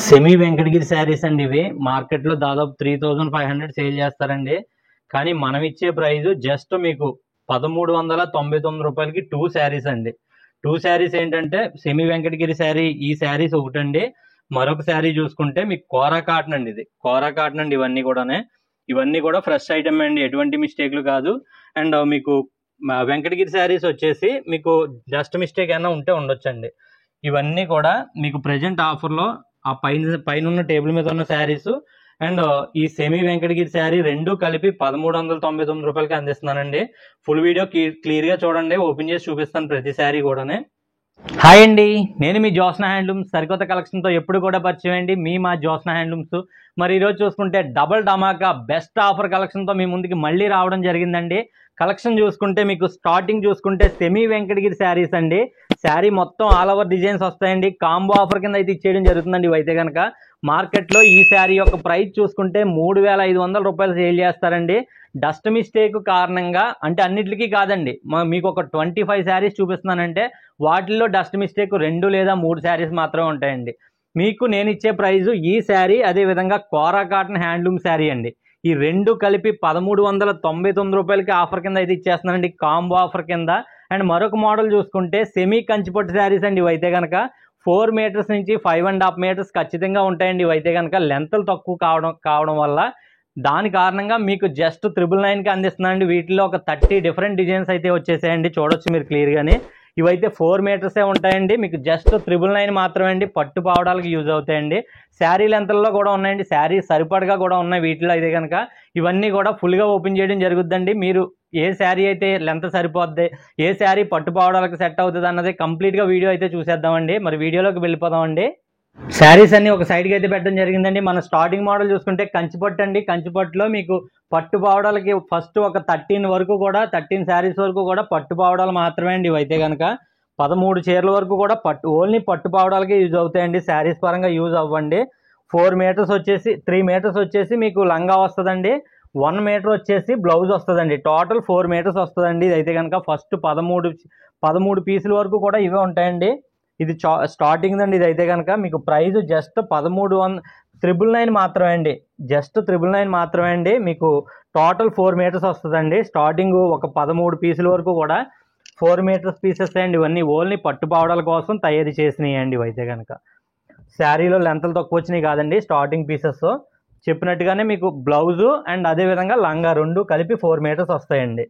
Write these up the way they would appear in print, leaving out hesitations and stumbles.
Semi Venkatagiri saris అండి. ఇవి మార్కెట్లో దాదాపు 3500 సేల్ చేస్తారండి. కానీ మనం ఇచ్చే ప్రైస్ జస్ట్ మీకు 1399 రూపాయలకి 2 శారీస్ అండి. 2 శారీస్ ఏంటంటే సెమీ వెంకటగిరి శారీ, ఈ శారీస్ ఒకటండి. మరొక శారీ చూసుకుంటే మీకు కోరా కాటన్ అండి. ఇది కోరా కాటన్ అండి. ఇవన్నీ కూడా ఫ్రెష్ ఐటమ్ అండి, ఎటువంటి మిస్టేక్లు కాదు. అండ్ మీకు వెంకటగిరి శారీస్ వచ్చేసి మీకు జస్ట్ మిస్టేక్ అయినా ఉంటే ఉండొచ్చండి. ఇవన్నీ కూడా మీకు ప్రెజెంట్ ఆఫర్లో ఆ పైన ఉన్న టేబుల్ మీద ఉన్న శారీస్ అండ్ ఈ సెమీ వెంకటగిరి శారీ రెండు కలిపి 1399 రూపాయలకి అందిస్తున్నానండి. ఫుల్ వీడియో క్లియర్ గా చూడండి, ఓపెన్ చేసి చూపిస్తాను ప్రతి శారీ కూడానే. హాయ్ అండి, నేను మీ జ్యోత్స్న హ్యాండ్లూమ్స్. సరికొత్త కలెక్షన్తో ఎప్పుడు కూడా పరిచయం అండి, మా జ్యోత్స్న హ్యాండ్లూమ్స్. మరి ఈరోజు చూసుకుంటే డబల్ ధమాకా బెస్ట్ ఆఫర్ కలెక్షన్తో మీ ముందుకి మళ్ళీ రావడం జరిగిందండి. కలెక్షన్ చూసుకుంటే మీకు స్టార్టింగ్ చూసుకుంటే సెమీ వెంకటగిరి శారీస్ అండి. శారీ మొత్తం ఆల్ ఓవర్ డిజైన్స్ వస్తాయండి. కాంబో ఆఫర్ కింద అయితే ఇచ్చేయడం జరుగుతుందండి. ఇవైతే కనుక మార్కెట్లో ఈ శారీ యొక్క ప్రైస్ చూసుకుంటే 3500 రూపాయలు సేల్ చేస్తారండి. డస్ట్ మిస్టేక్ కారణంగా, అంటే అన్నిటికీ కాదండి, మీకు ఒక 25 శారీస్ చూపిస్తున్నానంటే వాటిల్లో డస్ట్ మిస్టేక్ 2 లేదా 3 శారీస్ మాత్రమే ఉంటాయండి. మీకు నేను ఇచ్చే ప్రైజు ఈ శారీ, అదేవిధంగా కోరా కాటన్ హ్యాండ్లూమ్ శారీ అండి. ఈ రెండు కలిపి 1399 రూపాయలకి ఆఫర్ కింద అయితే ఇచ్చేస్తున్నానండి, కాంబో ఆఫర్ కింద. అండ్ మరొక మోడల్ చూసుకుంటే సెమీ కంచిపట్టు శారీస్ అండి. ఇవైతే కనుక 4 మీటర్స్ నుంచి 5.5 మీటర్స్ ఖచ్చితంగా ఉంటాయండి. ఇవైతే కనుక లెంత్లు తక్కువ కావడం వల్ల దాని కారణంగా మీకు జస్ట్ 999కి అందిస్తున్నానండి. వీటిలో ఒక 30 డిఫరెంట్ డిజైన్స్ అయితే వచ్చేసాయండి, చూడొచ్చు మీరు క్లియర్గానే. ఇవైతే 4 మీటర్సే ఉంటాయండి. మీకు జస్ట్ 999 మాత్రమే అండి. పట్టు పావడాలకు యూజ్ అవుతాయండి. శారీ లెంత్లలో కూడా ఉన్నాయండి, శారీ సరిపడగా కూడా ఉన్నాయి వీటిలో. అయితే కనుక ఇవన్నీ కూడా ఫుల్గా ఓపెన్ చేయడం జరుగుద్దండి. మీరు ఏ శారీ అయితే లెంత్ సరిపోద్ది, ఏ శారీ పట్టు పావడాలకు సెట్ అవుతుంది అన్నది కంప్లీట్గా వీడియో అయితే చూసేద్దామండి. మరి వీడియోలోకి వెళ్ళిపోదామండి. శారీస్ అన్ని ఒక సైడ్కి అయితే పెట్టడం జరిగిందండి. మన స్టార్టింగ్ మోడల్ చూసుకుంటే కంచిపట్టు అండి. కంచిపట్టులో మీకు పట్టు పావడాలకి ఫస్ట్ ఒక 13 శారీస్ వరకు కూడా పట్టు పావడాలు మాత్రమే అండి. ఇవైతే కనుక 13 చీరల వరకు కూడా ఓన్లీ పట్టు పావడాలకి యూజ్ అవుతాయండి, శారీస్ పరంగా యూజ్ అవ్వండి. 3 మీటర్స్ వచ్చేసి మీకు లంగా వస్తుందండి. 1 మీటర్ వచ్చేసి బ్లౌజ్ వస్తుందండి. టోటల్ 4 మీటర్స్ వస్తుందండి. ఇదైతే కనుక ఫస్ట్ 13 పీసుల వరకు కూడా ఇవే ఉంటాయండి. ఇది స్టార్టింగ్ అండి. ఇదైతే కనుక మీకు ప్రైస్ జస్ట్ 999 మాత్రమే అండి. జస్ట్ 999 మాత్రమే అండి. మీకు టోటల్ 4 మీటర్స్ వస్తుందండి. స్టార్టింగ్ ఒక 13 పీసుల వరకు కూడా 4 మీటర్స్ పీసెస్ అండి. ఇవన్నీ ఓన్లీ పట్టు పావడాల కోసం తయారు చేసినాయి అండి. ఇవైతే కనుక శారీలో లెంతలు తక్కువ వచ్చినాయి కాదండి, స్టార్టింగ్ పీసెస్. చెప్పినట్టుగానే మీకు బ్లౌజు అండ్ అదేవిధంగా లంగా రెండు కలిపి 4 మీటర్స్ వస్తాయండి.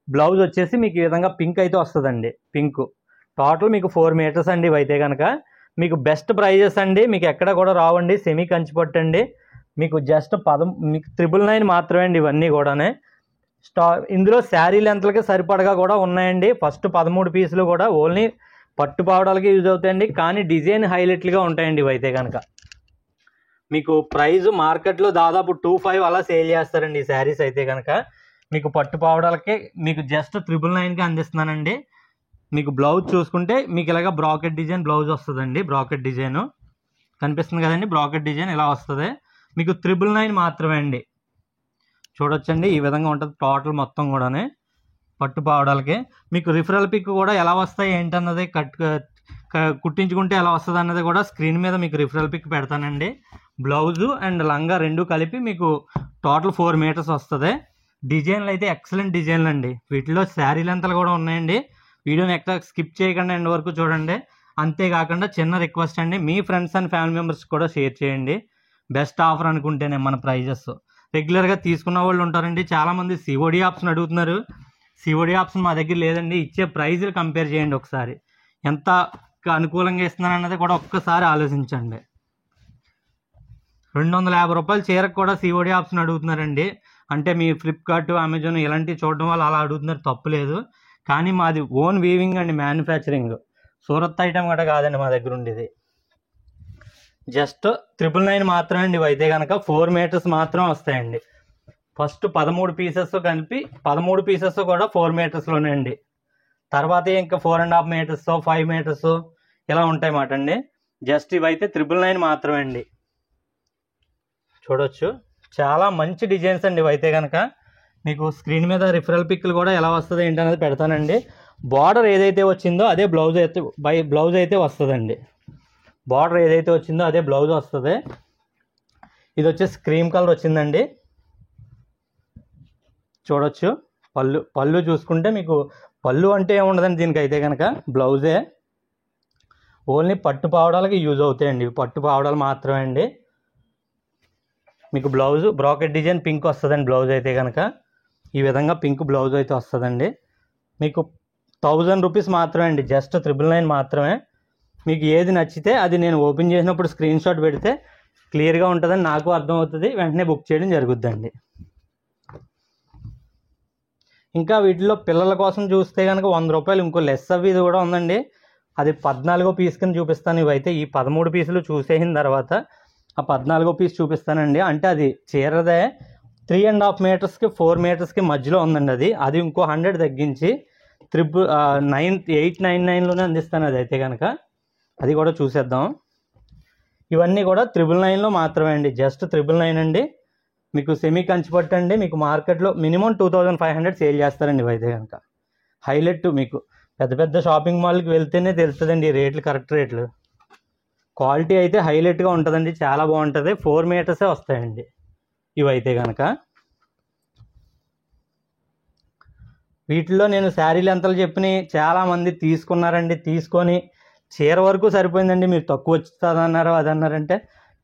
బ్లౌజ్ వచ్చేసి మీకు ఈ విధంగా పింక్ అయితే వస్తుందండి, పింక్. టోటల్ మీకు 4 మీటర్స్ అండి. ఇవైతే కనుక మీకు బెస్ట్ ప్రైజెస్ అండి, మీకు ఎక్కడ కూడా రావండి. సెమీ కంచిపట్టు అండి. మీకు జస్ట్ మీకు 999 మాత్రమే అండి. ఇవన్నీ కూడానే ఇందులో శారీ లెంత్లకి సరిపడగా కూడా ఉన్నాయండి. ఫస్ట్ 13 పీసులు కూడా ఓన్లీ పట్టు పావడాలకి యూజ్ అవుతాయండి, కానీ డిజైన్ హైలైట్లుగా ఉంటాయండి. ఇవైతే కనుక మీకు ప్రైజ్ మార్కెట్లో దాదాపు 2500 అలా సేల్ చేస్తారండి ఈ శారీస్. అయితే కనుక మీకు పట్టు పావడాలకి మీకు జస్ట్ 999కి అందిస్తున్నానండి. మీకు బ్లౌజ్ చూసుకుంటే మీకు ఇలాగ బ్రాకెట్ డిజైన్ బ్లౌజ్ వస్తుందండి. బ్రాకెట్ డిజైన్ కనిపిస్తుంది కదండి, బ్రాకెట్ డిజైన్ ఇలా వస్తుంది. మీకు 999 మాత్రమే అండి. చూడొచ్చండి, ఈ విధంగా ఉంటుంది టోటల్ మొత్తం కూడానే పట్టు పావడాలకి. మీకు రిఫరల్ పిక్ కూడా ఎలా వస్తాయి ఏంటన్నది కుట్టించుకుంటే ఎలా వస్తుంది అన్నది కూడా స్క్రీన్ మీద మీకు రిఫరల్ పిక్ పెడతానండి. బ్లౌజు అండ్ లంగా రెండు కలిపి మీకు టోటల్ 4 మీటర్స్ వస్తుంది. డిజైన్లు అయితే ఎక్సలెంట్ డిజైన్లు అండి. వీటిలో శారీ లెంతలు కూడా ఉన్నాయండి. వీడియోని ఎక్కడ స్కిప్ చేయకుండా ఎండ్ వరకు చూడండి. అంతేకాకుండా చిన్న రిక్వెస్ట్ అండి, మీ ఫ్రెండ్స్ అండ్ ఫ్యామిలీ మెంబర్స్ కూడా షేర్ చేయండి. బెస్ట్ ఆఫర్ అనుకుంటేనే మన ప్రైజెస్. రెగ్యులర్గా తీసుకున్న వాళ్ళు ఉంటారండి, చాలామంది సిఓడి ఆప్షన్ అడుగుతున్నారు. సిఓడి ఆప్షన్ మా దగ్గర లేదండి. ఇచ్చే ప్రైజులు కంపేర్ చేయండి ఒకసారి, ఎంత అనుకూలంగా ఇస్తున్నాను అన్నది కూడా ఒక్కసారి ఆలోచించండి. 250 రూపాయలు చీరకు కూడా సిఓడి ఆప్షన్ అడుగుతున్నారండి. అంటే మీ ఫ్లిప్కార్ట్, అమెజాన్ ఇలాంటివి చూడడం వల్ల అలా అడుగుతున్నారు, తప్పులేదు. కానీ మాది ఓన్ వీవింగ్ అండి, మ్యానుఫ్యాక్చరింగ్. సూరత్ ఐటమ్ కూడా కాదండి మా దగ్గర ఉండేది. జస్ట్ 999 మాత్రమే అండి. ఇవైతే కనుక 4 మీటర్స్ మాత్రం వస్తాయండి. ఫస్ట్ 13 పీసెస్ కలిపి 13 పీసెస్ కూడా 4 మీటర్స్లోనే అండి. తర్వాత ఇంకా 4.5 మీటర్స్, 5 మీటర్స్ ఇలా ఉంటాయి మాట అండి. జస్ట్ ఇవైతే 999 మాత్రమే అండి. చూడొచ్చు, చాలా మంచి డిజైన్స్ అండి. ఇవైతే కనుక మీకు స్క్రీన్ మీద రిఫరల్ పిక్లు కూడా ఎలా వస్తుంది ఏంటనేది పెడతానండి. బార్డర్ ఏదైతే వచ్చిందో అదే బ్లౌజ్ అయితే వస్తుందండి. బార్డర్ ఏదైతే వచ్చిందో అదే బ్లౌజ్ వస్తుంది. ఇది వచ్చేసి క్రీమ్ కలర్ వచ్చిందండి. చూడొచ్చు. పళ్ళు చూసుకుంటే మీకు పళ్ళు అంటే ఏముండదండి దీనికైతే కనుక, బ్లౌజే. ఓన్లీ పట్టు పావడాలకి యూజ్ అవుతాయండి, పట్టు పావడాలు మాత్రమే అండి. మీకు బ్లౌజ్ బ్రాకెట్ డిజైన్ పింక్ వస్తుందండి. బ్లౌజ్ అయితే కనుక ఈ విధంగా పింక్ బ్లౌజ్ అయితే వస్తుందండి. మీకు 1000 రూపీస్ మాత్రమే అండి, జస్ట్ 999 మాత్రమే. మీకు ఏది నచ్చితే అది నేను ఓపెన్ చేసినప్పుడు స్క్రీన్ షాట్ పెడితే క్లియర్గా ఉంటుందని నాకు అర్థమవుతుంది, వెంటనే బుక్ చేయడం జరుగుద్దండి. ఇంకా వీటిలో పిల్లల కోసం చూస్తే కనుక 100 రూపాయలు ఇంకో లెస్ అవి ఇది కూడా ఉందండి. అది 14వ పీస్ కింద చూపిస్తాను. ఇవైతే ఈ 13 పీసులు చూసేసిన తర్వాత ఆ 14వ పీస్ చూపిస్తానండి. అంటే అది చీరదే 3.5 మీటర్స్కి 4 మీటర్స్కి మధ్యలో ఉందండి. అది ఇంకో 100 తగ్గించి 899లోనే అందిస్తాను. అది అయితే కనుక అది కూడా చూసేద్దాం. ఇవన్నీ కూడా 999లో మాత్రమే అండి, జస్ట్ 999 అండి. మీకు సెమీ కంచిపట్టు అండి. మీకు మార్కెట్లో మినిమం 2500 సేల్ చేస్తారండి ఇవైతే కనుక. హైలైట్ మీకు పెద్ద పెద్ద షాపింగ్ మాల్కి వెళ్తేనే తెలుస్తుందండి ఈ రేట్లు, కరెక్ట్ రేట్లు. క్వాలిటీ అయితే హైలైట్గా ఉంటుందండి, చాలా బాగుంటుంది. 4 మీటర్సే వస్తాయండి ఇవైతే కనుక. వీటిల్లో నేను శారీలు ఎంతలు చెప్పినాయి చాలామంది తీసుకున్నారండి. తీసుకొని చీర వరకు సరిపోయిందండి, మీరు తక్కువ వస్తుంది అన్నారు అది అన్నారంటే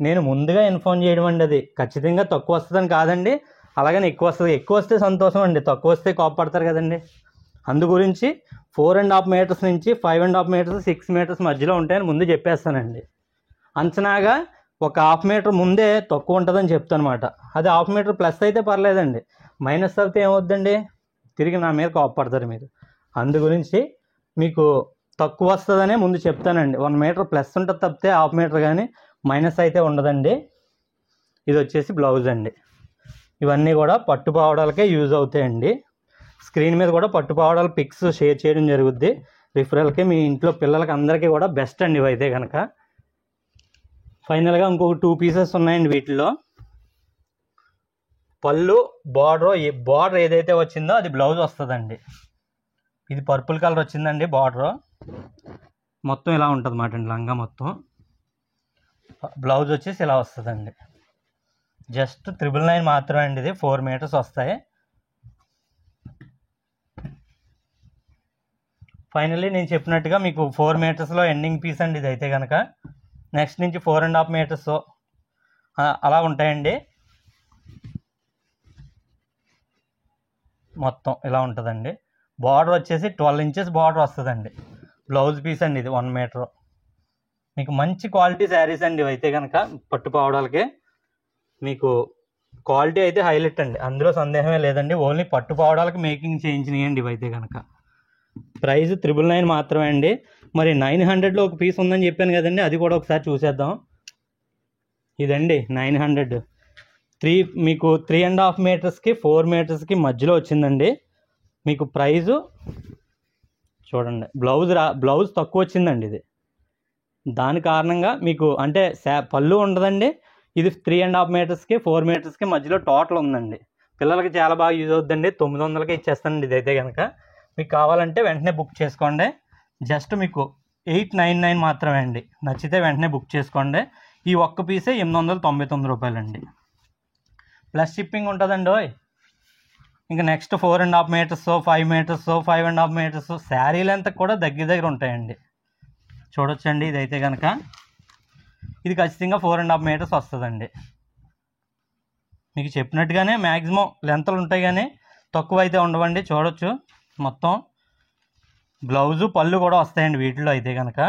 నేను ముందుగా ఇన్ఫార్మ్ చేయడం అండి. అది ఖచ్చితంగా తక్కువ వస్తుందని కాదండి, అలాగని ఎక్కువ వస్తుంది. ఎక్కువ వస్తే సంతోషం అండి, తక్కువ వస్తే కోపడతారు కదండి. అందు గురించి 4.5 మీటర్స్ నుంచి 5.5 మీటర్స్ 6 మీటర్స్ మధ్యలో ఉంటాయని ముందు చెప్పేస్తానండి. అంచనాగా ఒక 1/2 మీటర్ ముందే తక్కువ ఉంటుందని చెప్తాను అనమాట. అది 1/2 మీటర్ ప్లస్ అయితే పర్లేదండి, మైనస్ అయితే ఏమవుద్దండి, తిరిగి నా మీద కోపడతారు మీరు. అందు గురించి మీకు తక్కువ వస్తుందనే ముందు చెప్తానండి. 1 మీటర్ ప్లస్ ఉంటుంది తప్పితే 1/2 మీటర్ కానీ మైనస్ అయితే ఉండదండి. ఇది వచ్చేసి బ్లౌజ్ అండి. ఇవన్నీ కూడా పట్టు పావడాలకే యూజ్ అవుతాయండి. స్క్రీన్ మీద కూడా పట్టు పావడాల పిక్స్ షేర్ చేయడం జరుగుద్ది రిఫరల్కి. మీ ఇంట్లో పిల్లలకి అందరికీ కూడా బెస్ట్ అండి ఇవైతే కనుక. ఫైనల్గా ఇంకొక 2 పీసెస్ ఉన్నాయండి వీటిలో. పళ్ళు బార్డర్ ఏదైతే వచ్చిందో అది బ్లౌజ్ వస్తుందండి. ఇది పర్పుల్ కలర్ వచ్చిందండి బార్డర్. మొత్తం ఇలా ఉంటుంది అన్నమాట అండి, లంగా మొత్తం. బ్లౌజ్ వచ్చేసి ఇలా వస్తుందండి. జస్ట్ 999 మాత్రమే అండి. ఇది 4 మీటర్స్ వస్తాయి. ఫైనల్లీ నేను చెప్పినట్టుగా మీకు 4 మీటర్స్లో ఎండింగ్ పీస్ అండి ఇది అయితే కనుక. నెక్స్ట్ నుంచి 4.5 మీటర్స్ అలా ఉంటాయండి. మొత్తం ఇలా ఉంటుందండి. బార్డర్ వచ్చేసి 12 ఇంచెస్ బార్డర్ వస్తుందండి. బ్లౌజ్ పీస్ అండి ఇది 1 మీటర్. మీకు మంచి క్వాలిటీ శారీస్ అండి ఇవైతే కనుక. పట్టు పావడాలకి మీకు క్వాలిటీ అయితే హైలైట్ అండి, అందులో సందేహమే లేదండి. ఓన్లీ పట్టు పావడాలకి మేకింగ్ చేయించినాయండి ఇవైతే కనుక. ప్రైస్ 999 మాత్రమే అండి. మరి 900లో ఒక పీస్ ఉందని చెప్పాను కదండి, అది కూడా ఒకసారి చూసేద్దాం. ఇదండి 900 మీకు 3.5 మీటర్స్కి 4 మీటర్స్కి మధ్యలో వచ్చిందండి. మీకు ప్రైజు చూడండి, బ్లౌజ్ తక్కువ వచ్చిందండి ఇది. దాని కారణంగా మీకు అంటే పళ్ళు ఉండదండి. ఇది 3.5 మీటర్స్కి 4 మీటర్స్కి మధ్యలో టోటల్ ఉందండి. పిల్లలకి చాలా బాగా యూజ్ అవుతుందండి. 900కే ఇచ్చేస్తానండి ఇదైతే కనుక. మీకు కావాలంటే వెంటనే బుక్ చేసుకోండి. జస్ట్ మీకు 899 మాత్రమే అండి. నచ్చితే వెంటనే బుక్ చేసుకోండి. ఈ ఒక్క పీసే 899 రూపాయలండి. ప్లస్ షిప్పింగ్ ఉంటుందండి. ఇంకా next 4.5 metres 5 metres 5.5 metres sari length కూడా దగ్గర ఉంటాయండి. చూడొచ్చండి ఇదైతే కనుక. ఇది ఖచ్చితంగా 4.5 మీటర్స్ వస్తుందండి. మీకు చెప్పినట్టుగానే మ్యాక్సిమం లెంత్లు ఉంటాయి కానీ తక్కువ అయితే ఉండవండి. చూడొచ్చు మొత్తం బ్లౌజు పళ్ళు కూడా వస్తాయండి వీటిలో అయితే కనుక.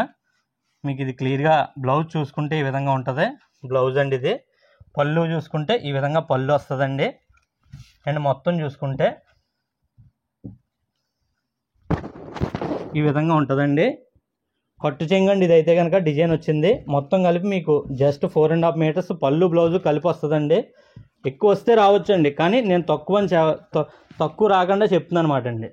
మీకు ఇది క్లియర్గా బ్లౌజ్ చూసుకుంటే ఈ విధంగా ఉంటుంది బ్లౌజ్ అండి ఇది. పళ్ళు చూసుకుంటే ఈ విధంగా పళ్ళు వస్తుందండి. అండ్ మొత్తం చూసుకుంటే ఈ విధంగా ఉంటుందండి. కట్టు చెంగండి ఇదైతే కనుక. డిజైన్ వచ్చింది మొత్తం కలిపి మీకు జస్ట్ 4.5 మీటర్స్ పళ్ళు బ్లౌజు కలిపి వస్తుందండి. ఎక్కువ వస్తే రావచ్చండి, కానీ నేను తక్కువ రాకుండా చెప్తున్నాను అనమాట అండి.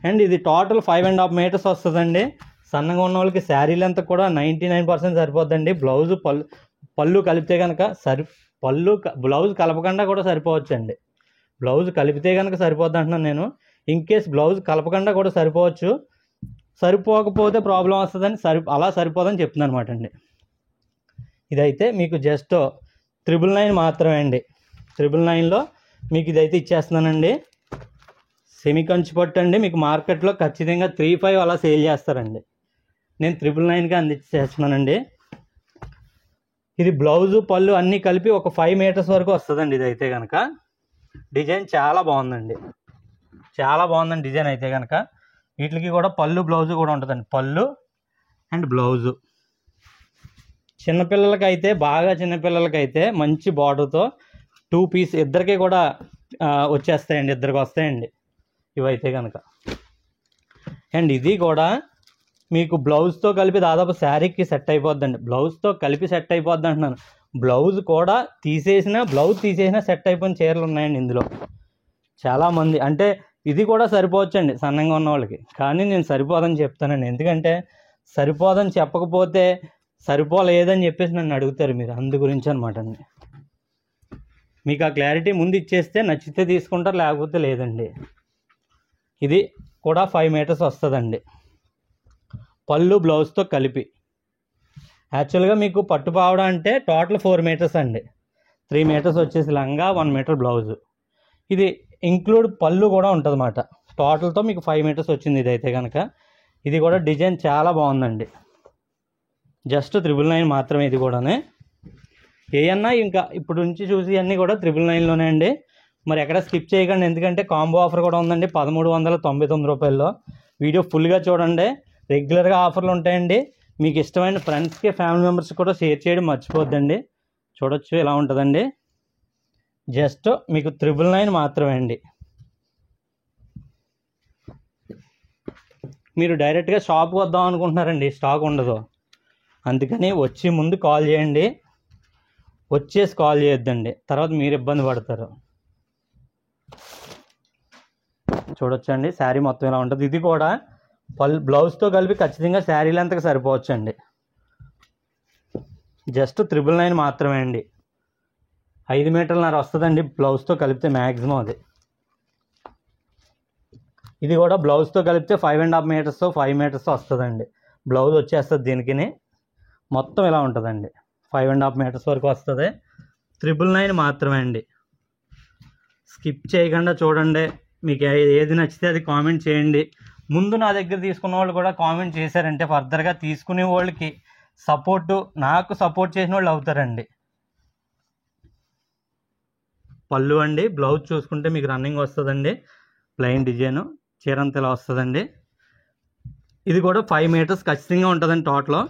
అండ్ ఇది టోటల్ 5.5 మీటర్స్ వస్తుందండి. సన్నగా ఉన్న వాళ్ళకి శారీ లెంత్ కూడా 99% సరిపోద్దండి. బ్లౌజు పళ్ళు కలిపితే కనుక బ్లౌజ్ కలపకుండా కూడా సరిపోవచ్చండి. బ్లౌజ్ కలిపితే కనుక సరిపోద్ది అంటున్నాను నేను. ఇన్ కేస్ బ్లౌజ్ కలపకుండా కూడా సరిపోవచ్చు. సరిపోకపోతే ప్రాబ్లం వస్తుందని అలా సరిపోదని చెప్తున్నాను అనమాట అండి. ఇదైతే మీకు జస్ట్ 999 మాత్రమే అండి. 999లో మీకు ఇదైతే ఇచ్చేస్తున్నానండి. సెమీ కంచి పట్టు అండి. మీకు మార్కెట్లో ఖచ్చితంగా 35 అలా సేల్ చేస్తారండి. నేను 999కి అందించేస్తున్నానండి. ఇది బ్లౌజు పళ్ళు అన్నీ కలిపి ఒక 5 మీటర్స్ వరకు వస్తుందండి. ఇదైతే కనుక డిజైన్ చాలా బాగుందండి. చాలా బాగుందండి డిజైన్ అయితే కనుక. వీటికి కూడా పళ్ళు బ్లౌజు కూడా ఉంటుందండి. పళ్ళు అండ్ బ్లౌజు చిన్నపిల్లలకైతే బాగా చిన్నపిల్లలకైతే మంచి బార్డర్తో 2 పీస్ ఇద్దరికి కూడా వచ్చేస్తాయండి. ఇద్దరికి వస్తాయండి ఇవైతే కనుక. అండ్ ఇది కూడా మీకు బ్లౌజ్తో కలిపి దాదాపు శారీకి సెట్ అయిపోద్దండి. బ్లౌజ్తో కలిపి సెట్ అయిపోద్ది అంటున్నాను. బ్లౌజ్ తీసేసిన సెట్ అయిపోయిన చీరలు ఉన్నాయండి ఇందులో. చాలామంది అంటే ఇది కూడా సరిపోవచ్చండి సన్నంగా ఉన్న వాళ్ళకి. కానీ నేను సరిపోదని చెప్తానండి. ఎందుకంటే సరిపోదని చెప్పకపోతే సరిపోలేదని చెప్పేసి నన్ను అడుగుతారు మీరు. అందు గురించి అనమాట అండి. మీకు ఆ క్లారిటీ ముందు ఇచ్చేస్తే నచ్చితే తీసుకుంటారు, లేకపోతే లేదండి. ఇది కూడా 5 మీటర్స్ వస్తుందండి పళ్ళు బ్లౌజ్తో కలిపి. యాక్చువల్గా మీకు పట్టు పావడం అంటే టోటల్ 4 మీటర్స్ అండి. 3 మీటర్స్ వచ్చేసి లంగా, 1 మీటర్ బ్లౌజు. ఇది ఇంక్లూడ్ పళ్ళు కూడా ఉంటుంది అన్నమాట. టోటల్తో మీకు 5 మీటర్స్ వచ్చింది ఇదైతే కనుక. ఇది కూడా డిజైన్ చాలా బాగుందండి. జస్ట్ 999 మాత్రమే. ఇది కూడానే ఏమన్నా ఇంకా ఇప్పుడు నుంచి చూసి అన్నీ కూడా 999లోనే అండి. మరి ఎక్కడ స్కిప్ చేయకండి, ఎందుకంటే కాంబో ఆఫర్ కూడా ఉందండి 1399 రూపాయల్లో. వీడియో ఫుల్గా చూడండి. రెగ్యులర్గా ఆఫర్లు ఉంటాయండి. మీకు ఇష్టమైన ఫ్రెండ్స్కి, ఫ్యామిలీ మెంబర్స్కి కూడా షేర్ చేయడం మర్చిపోద్దండి. చూడొచ్చు ఎలా ఉంటుందండి. జస్ట్ మీకు 999 మాత్రమే అండి. మీరు డైరెక్ట్గా షాప్కి వద్దాం అనుకుంటున్నారండి, స్టాక్ ఉండదు. అందుకని వచ్చి ముందు కాల్ చేయండి. వచ్చేసి కాల్ చేయొద్దండి, తర్వాత మీరు ఇబ్బంది పడతారు. చూడొచ్చండి శారీ మొత్తం ఇలా ఉంటుంది. ఇది కూడా బ్లౌజ్తో కలిపి ఖచ్చితంగా శారీ లెంత్కి సరిపోవచ్చండి. జస్ట్ 999 మాత్రమే అండి. 5 మీటర్లన్నర వస్తుందండి బ్లౌజ్తో కలిపితే మ్యాక్సిమం అది. ఇది కూడా బ్లౌజ్తో కలిపితే 5.5 మీటర్స్ 5 మీటర్స్ వస్తుందండి. బ్లౌజ్ వచ్చేస్తుంది దీనికి. మొత్తం ఇలా ఉంటుందండి. 5.5 మీటర్స్ వరకు వస్తుంది. 999 మాత్రమే అండి. స్కిప్ చేయకుండా చూడండి. మీకు ఏది నచ్చితే అది కామెంట్ చేయండి. ముందు నా దగ్గర తీసుకున్న వాళ్ళు కూడా కామెంట్ చేశారంటే ఫర్దర్గా తీసుకునే వాళ్ళకి నాకు సపోర్ట్ చేసిన వాళ్ళు అవుతారండి. పళ్ళు అండి. బ్లౌజ్ చూసుకుంటే మీకు రన్నింగ్ వస్తుందండి. ప్లెయిన్ డిజైన్ చీరంత ఇలా వస్తుందండి. ఇది కూడా 5 మీటర్స్ ఖచ్చితంగా ఉంటుందండి టోటల్.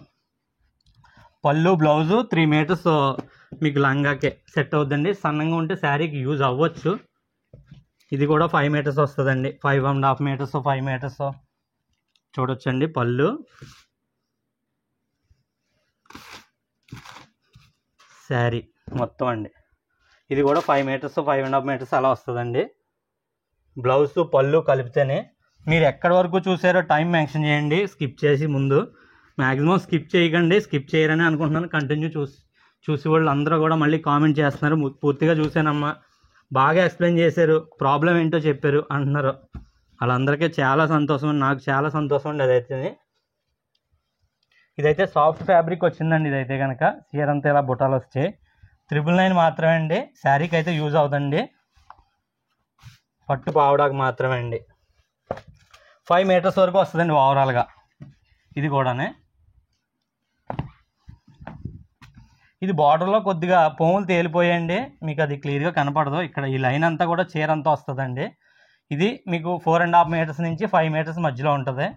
పళ్ళు బ్లౌజు 3 మీటర్స్ మీకు లంగాకే సెట్ అవుతుందండి. సన్నంగా ఉంటే శారీకి యూజ్ అవ్వచ్చు. ఇది కూడా 5 మీటర్స్ వస్తుందండి. 5.5 మీటర్స్ 5 మీటర్స్ చూడొచ్చండి. పళ్ళు శారీ మొత్తం అండి. ఇది కూడా 5 మీటర్స్ 5.5 మీటర్స్ అలా వస్తుందండి. బ్లౌజ్ పళ్ళు కలిపితేనే. మీరు ఎక్కడి వరకు చూసారో టైం మెన్షన్ చేయండి, స్కిప్ చేసి ముందు. మ్యాక్సిమం స్కిప్ చేయకండి. స్కిప్ చేయరని అనుకుంటున్నాను. కంటిన్యూ చూసి వాళ్ళు అందరూ కూడా మళ్ళీ కామెంట్ చేస్తున్నారు, పూర్తిగా చూసానమ్మా, బాగా ఎక్స్ప్లెయిన్ చేశారు, ప్రాబ్లం ఏంటో చెప్పారు అంటున్నారు. వాళ్ళందరికీ చాలా సంతోషం, నాకు చాలా సంతోషం అండి. ఇదైతే సాఫ్ట్ ఫ్యాబ్రిక్ వచ్చిందండి. ఇదైతే కనుక చీరంతా ఇలా బుటాలు వచ్చాయి. 999 మాత్రమే అండి. శారీకి అయితే యూజ్ అవుతుందండి. పట్టు పావడానికి మాత్రమే అండి. 5 మీటర్స్ వరకు వస్తుందండి ఓవరాల్గా. ఇది కూడానే. ఇది బార్డర్లో కొద్దిగా పోములు తేలిపోయాయండి. మీకు అది క్లియర్గా కనపడదు. ఇక్కడ ఈ లైన్ అంతా కూడా చీర అంతా వస్తుందండి. ఇది మీకు 4.5 మీటర్స్ నుంచి 5 మీటర్స్ మధ్యలో ఉంటుంది.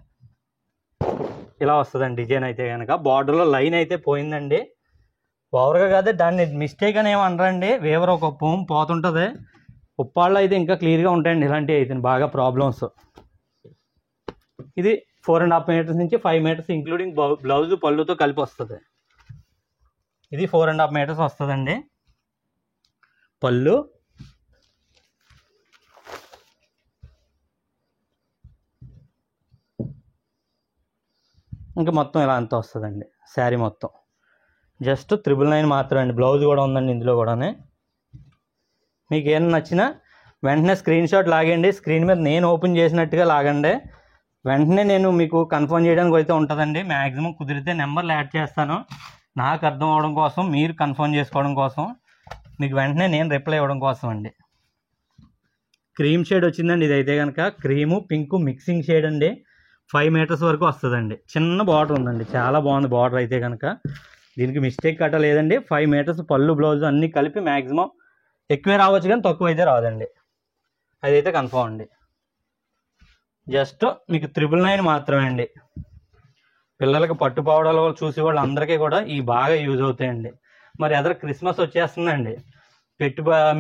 ఇలా వస్తుందండి డిజైన్ అయితే కనుక. బార్డర్లో లైన్ అయితే పోయిందండి. ఓవర్గా కాదు, దాన్ని మిస్టేక్ అని ఏమనరండి. వేవర్ ఒక పోము పోతుంటుంది. ఉప్పాళ్ళు అయితే ఇంకా క్లియర్గా ఉంటాయండి. ఇలాంటివి అయితే బాగా ప్రాబ్లమ్స్. ఇది 4.5 మీటర్స్ నుంచి 5 మీటర్స్ ఇంక్లూడింగ్ బ్లౌజ్ పళ్ళుతో కలిపి వస్తుంది. ఇది 4.5 మీటర్స్ వస్తుందండి పళ్ళు. ఇంకా మొత్తం ఇలా అంతా వస్తుందండి శారీ మొత్తం. జస్ట్ 999 మాత్రమే అండి. బ్లౌజ్ కూడా ఉందండి ఇందులో కూడానే. మీకు ఏమైనా నచ్చినా వెంటనే స్క్రీన్ షాట్ లాగండి. స్క్రీన్ మీద నేను ఓపెన్ చేసినట్టుగా లాగండి. వెంటనే నేను మీకు కన్ఫర్మ్ చేయడానికి అయితే ఉంటుందండి. మ్యాక్సిమం కుదిరితే నెంబర్లు యాడ్ చేస్తాను, నాకు అర్థం అవ్వడం కోసం, మీరు కన్ఫర్మ్ చేసుకోవడం కోసం, మీకు వెంటనే నేను రిప్లై ఇవ్వడం కోసం అండి. క్రీమ్ షేడ్ వచ్చిందండి. ఇది అయితే కనుక క్రీము పింక్ మిక్సింగ్ షేడ్ అండి. 5 మీటర్స్ వరకు వస్తుందండి. చిన్న బార్డర్ ఉందండి, చాలా బాగుంది బార్డర్ అయితే కనుక. దీనికి మిస్టేక్ కట్ట లేదండి. 5 మీటర్స్ పళ్ళు బ్లౌజ్ అన్నీ కలిపి మ్యాక్సిమం ఎక్కువే రావచ్చు కానీ తక్కువ అయితే రాదండి, అదైతే కన్ఫర్మ్ అండి. జస్ట్ మీకు 999 మాత్రమే అండి. పిల్లలకి పట్టుపోవడాలు చూసి వాళ్ళు అందరికీ కూడా ఈ బాగా యూజ్ అవుతాయండి. మరి అదర్ క్రిస్మస్ వచ్చేస్తుందండి,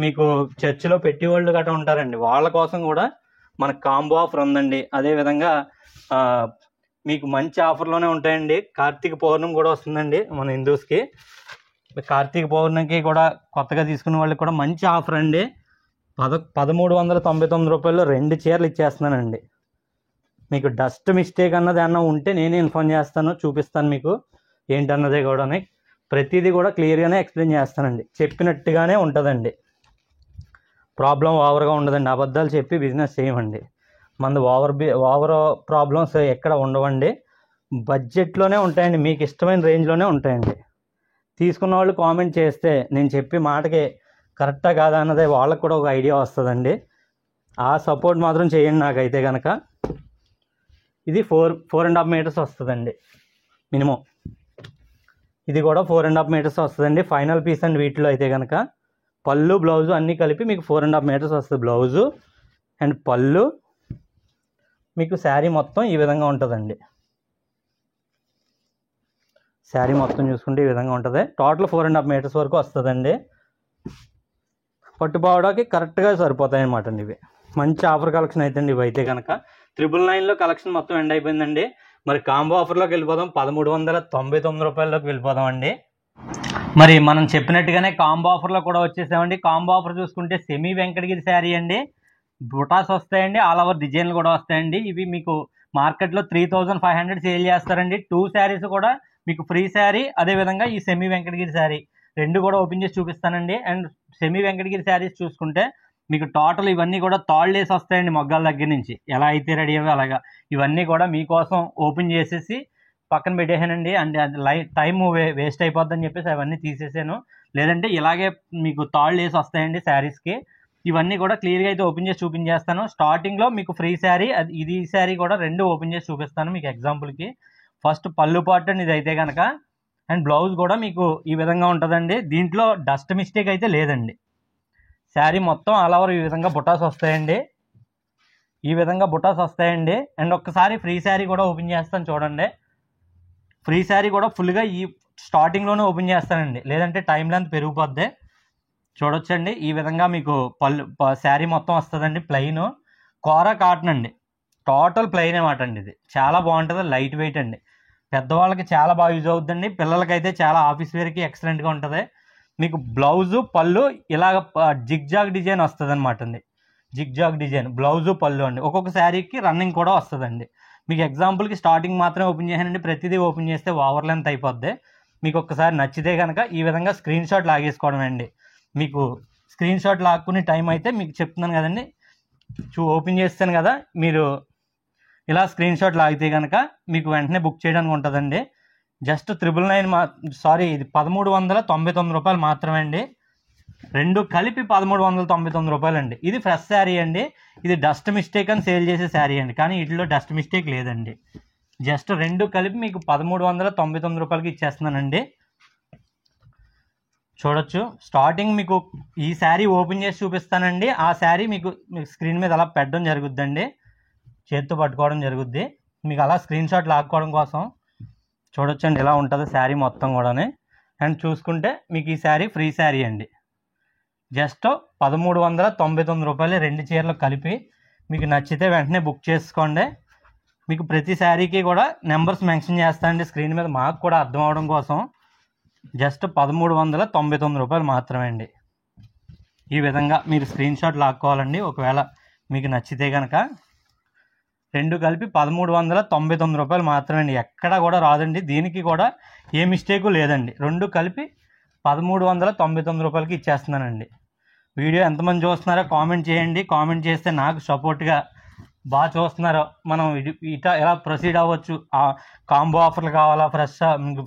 మీకు చర్చిలో పెట్టి వాళ్ళు గట్రా ఉంటారండి, వాళ్ళ కోసం కూడా మనకు కాంబో ఆఫర్ ఉందండి. అదేవిధంగా మీకు మంచి ఆఫర్లోనే ఉంటాయండి. కార్తీక పౌర్ణమి కూడా వస్తుందండి మన హిందూస్కి. కార్తీక పౌర్ణమికి కూడా కొత్తగా తీసుకునే వాళ్ళకి కూడా మంచి ఆఫర్ అండి. 1399 రూపాయల్లో 2 చీరలు ఇచ్చేస్తున్నానండి. మీకు డస్ట్ మిస్టేక్ అన్నది ఏమన్నా ఉంటే నేనే ఇన్ఫార్మ్ చేస్తాను, చూపిస్తాను మీకు ఏంటన్నదే కూడా. ప్రతిదీ కూడా క్లియర్గానే ఎక్స్ప్లెయిన్ చేస్తానండి, చెప్పినట్టుగానే ఉంటుందండి. ప్రాబ్లం ఓవర్గా ఉండదండి. అబద్ధాలు చెప్పి బిజినెస్ చేయమండి. మనది ఓవర్ ప్రాబ్లమ్స్ ఎక్కడ ఉండవండి. బడ్జెట్లోనే ఉంటాయండి, మీకు ఇష్టమైన రేంజ్లోనే ఉంటాయండి. తీసుకున్న వాళ్ళు కామెంట్ చేస్తే నేను చెప్పే మాటకి కరెక్టా కాదా అన్నది వాళ్ళకు కూడా ఒక ఐడియా వస్తుందండి. ఆ సపోర్ట్ మాత్రం చేయండి నాకైతే కనుక. ఇది 4.5 మీటర్స్ వస్తుందండి మినిమం. ఇది కూడా 4.5 మీటర్స్ వస్తుందండి. ఫైనల్ పీస్ అండి వీటిలో అయితే కనుక. పళ్ళు బ్లౌజు అన్నీ కలిపి మీకు 4.5 మీటర్స్ వస్తుంది బ్లౌజు అండ్ పళ్ళు. మీకు శారీ మొత్తం ఈ విధంగా ఉంటుందండి. శారీ మొత్తం చూసుకుంటే ఈ విధంగా ఉంటుంది. టోటల్ 4.5 మీటర్స్ వరకు వస్తుందండి. పట్టుపోవడానికి కరెక్ట్గా సరిపోతాయి అన్నమాట అండి ఇవి. మంచి ఆఫర్ కలెక్షన్ అయితే అండి ఇవి అయితే కనుక. 999లో కలెక్షన్ మొత్తం ఎండ్ అయిపోయిందండి. మరి కాంబో ఆఫర్లోకి వెళ్ళిపోదాం. 1399 రూపాయల్లోకి వెళ్ళిపోదాం అండి. మరి మనం చెప్పినట్టుగానే కాంబో ఆఫర్లో కూడా వచ్చేసామండి. కాంబో ఆఫర్ చూసుకుంటే సెమీ వెంకటగిరి శారీ అండి. బుటాస్ వస్తాయండి, ఆల్ ఓవర్ డిజైన్లు కూడా వస్తాయండి. ఇవి మీకు మార్కెట్లో 3500 సేల్ చేస్తారండి. 2 శారీస్ కూడా మీకు ఫ్రీ శారీ, అదేవిధంగా ఈ సెమీ వెంకటగిరి శారీ రెండు కూడా ఓపెన్ చేసి చూపిస్తానండి. అండ్ సెమీ వెంకటగిరి శారీస్ చూసుకుంటే మీకు టోటల్ ఇవన్నీ కూడా తాళ్ళేసి వస్తాయండి. మొగ్గాల దగ్గర నుంచి ఎలా అయితే రెడీ అవ్వో అలాగా ఇవన్నీ కూడా మీకోసం ఓపెన్ చేసేసి పక్కన పెట్టేసానండి. అండ్ టైం వేస్ట్ అయిపోద్దని చెప్పేసి అవన్నీ తీసేసాను. లేదంటే ఇలాగే మీకు తాళ్ళు వేసి వస్తాయండి శారీస్కి. ఇవన్నీ కూడా క్లియర్గా అయితే ఓపెన్ చేసి చూపించేస్తాను. స్టార్టింగ్లో మీకు ఫ్రీ శారీ, ఇది శారీ కూడా రెండు ఓపెన్ చేసి చూపిస్తాను మీకు ఎగ్జాంపుల్కి. ఫస్ట్ పళ్ళు పార్ట్ అండి ఇది అయితే కనుక. అండ్ బ్లౌజ్ కూడా మీకు ఈ విధంగా ఉంటుందండి. దీంట్లో డస్ట్ మిస్టేక్ అయితే లేదండి. శారీ మొత్తం ఆల్ ఓవర్ ఈ విధంగా బుటాస్ వస్తాయండి. ఈ విధంగా బుటాస్ వస్తాయండి. అండ్ ఒక్కసారి ఫ్రీ శారీ కూడా ఓపెన్ చేస్తాను చూడండి. ఫ్రీ శారీ కూడా ఫుల్గా ఈ స్టార్టింగ్లోనే ఓపెన్ చేస్తానండి, లేదంటే టైం లెంత్ పెరిగిపోద్ది. చూడొచ్చండి ఈ విధంగా మీకు శారీ మొత్తం వస్తుందండి. ప్లెయిన్ కోరా కాటన్ అండి, టోటల్ ప్లెయిన్ అనమాట అండి. ఇది చాలా బాగుంటుంది, లైట్ వెయిట్ అండి. పెద్దవాళ్ళకి చాలా బాగా యూజ్ అవుతుందండి. పిల్లలకైతే చాలా ఆఫీస్ వేర్కి ఎక్సలెంట్గా ఉంటుంది. మీకు బ్లౌజు పళ్ళు ఇలాగ జిగ్జాగ్ డిజైన్ వస్తుంది అనమాట అండి. జిగ్జాగ్ డిజైన్ బ్లౌజు పళ్ళు అండి. ఒక్కొక్క శారీకి రన్నింగ్ కూడా వస్తుందండి. మీకు ఎగ్జాంపుల్కి స్టార్టింగ్ మాత్రమే ఓపెన్ చేశానండి. ప్రతిదీ ఓపెన్ చేస్తే ఓవర్ లెంత్ అయిపోద్ది. మీకు ఒక్కసారి నచ్చితే కనుక ఈ విధంగా స్క్రీన్ షాట్ లాగేసుకోవడం అండి. మీకు స్క్రీన్ షాట్ లాక్కునే టైం అయితే మీకు చెప్తున్నాను కదండి, ఓపెన్ చేస్తాను కదా, మీరు ఇలా స్క్రీన్ షాట్ లాగితే కనుక మీకు వెంటనే బుక్ చేయడానికి ఉంటుందండి. జస్ట్ 999 ఇది 1399 రూపాయలు మాత్రమే అండి. రెండు కలిపి 1399 రూపాయలు అండి. ఇది ఫ్రెష్ శారీ అండి. ఇది డస్ట్ మిస్టేక్ అని సేల్ చేసే శారీ అండి, కానీ వీటిలో డస్ట్ మిస్టేక్ లేదండి. జస్ట్ రెండు కలిపి మీకు 1399 రూపాయలకి ఇచ్చేస్తున్నానండి. చూడొచ్చు స్టార్టింగ్ మీకు ఈ శారీ ఓపెన్ చేసి చూపిస్తానండి. ఆ శారీ మీకు స్క్రీన్ మీద అలా పెట్టడం జరుగుద్దండి, చేత్తో పట్టుకోవడం జరుగుద్ది. మీకు అలా స్క్రీన్ షాట్ లాక్కోవడం కోసం చూడొచ్చండి ఇలా ఉంటుంది శారీ మొత్తం కూడానే. అండ్ చూసుకుంటే మీకు ఈ శారీ ఫ్రీ శారీ అండి. జస్ట్ 1399 రూపాయలు 2 చీరలు కలిపి. మీకు నచ్చితే వెంటనే బుక్ చేసుకోండి. మీకు ప్రతి శారీకి కూడా నెంబర్స్ మెన్షన్ చేస్తానండి స్క్రీన్ మీద, మాకు కూడా అర్థం అవడం కోసం. జస్ట్ 1399 రూపాయలు మాత్రమే అండి. ఈ విధంగా మీరు స్క్రీన్ షాట్ లాక్కోవాలండి. ఒకవేళ మీకు నచ్చితే కనుక రెండు కలిపి 1399 రూపాయలు మాత్రమే అండి. ఎక్కడ కూడా రాదండి, దీనికి కూడా ఏ మిస్టేకు లేదండి. రెండు కలిపి 1399 రూపాయలకి ఇచ్చేస్తున్నానండి. వీడియో ఎంతమంది చూస్తున్నారో కామెంట్ చేయండి. కామెంట్ చేస్తే నాకు సపోర్ట్గా బాగా చూస్తున్నారు. మనం ఎలా ప్రొసీడ్ అవ్వచ్చు, కాంబో ఆఫర్లు కావాలా,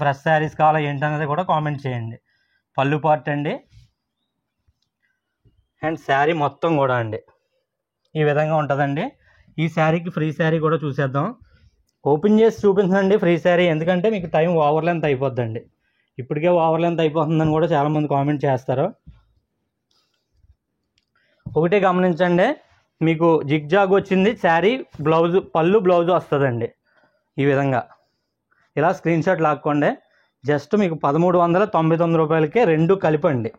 ఫ్రెష్ శారీస్ కావాలా ఏంటనేది కూడా కామెంట్ చేయండి. పళ్ళు పార్ట్ అండి. అండ్ శారీ మొత్తం కూడా అండి ఈ విధంగా ఉంటుందండి. ఈ శారీకి ఫ్రీ శారీ కూడా చూసేద్దాం. ఓపెన్ చేసి చూపించండి ఫ్రీ శారీ, ఎందుకంటే మీకు టైం ఓవర్ లెంత్ అయిపోద్దండి. ఇప్పటికే ఓవర్ లెంత్ అయిపోతుందని కూడా చాలామంది కామెంట్ చేస్తారు. ఒకటే గమనించండి, మీకు జిగ్జాగ్ వచ్చింది శారీ, పళ్ళు బ్లౌజ్ వస్తుందండి. ఈ విధంగా ఇలా స్క్రీన్ షాట్ లాక్కోండి. జస్ట్ మీకు 1399 రూపాయలకే 2 కలిపండి,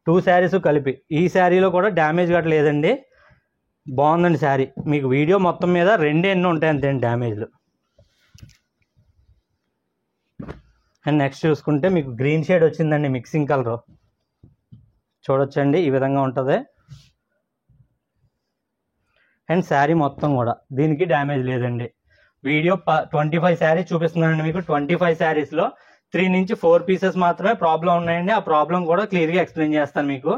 2 శారీస్ కలిపి. ఈ శారీలో కూడా డ్యామేజ్ గట్రా లేదండి, బాగుందండి శారీ. మీకు వీడియో మొత్తం మీద 2 ఎన్ని ఉంటాయి అంతే డ్యామేజ్లు. అండ్ నెక్స్ట్ చూసుకుంటే మీకు గ్రీన్ షేడ్ వచ్చిందండి, మిక్సింగ్ కలర్ చూడొచ్చండి. ఈ విధంగా ఉంటుంది. అండ్ శారీ మొత్తం కూడా దీనికి డ్యామేజ్ లేదండి. వీడియో 25 శారీస్ చూపిస్తున్నానండి మీకు. 25 శారీస్లో 3 నుంచి 4 పీసెస్ మాత్రమే ప్రాబ్లం ఉన్నాయండి. ఆ ప్రాబ్లం కూడా క్లియర్గా ఎక్స్ప్లెయిన్ చేస్తాను మీకు.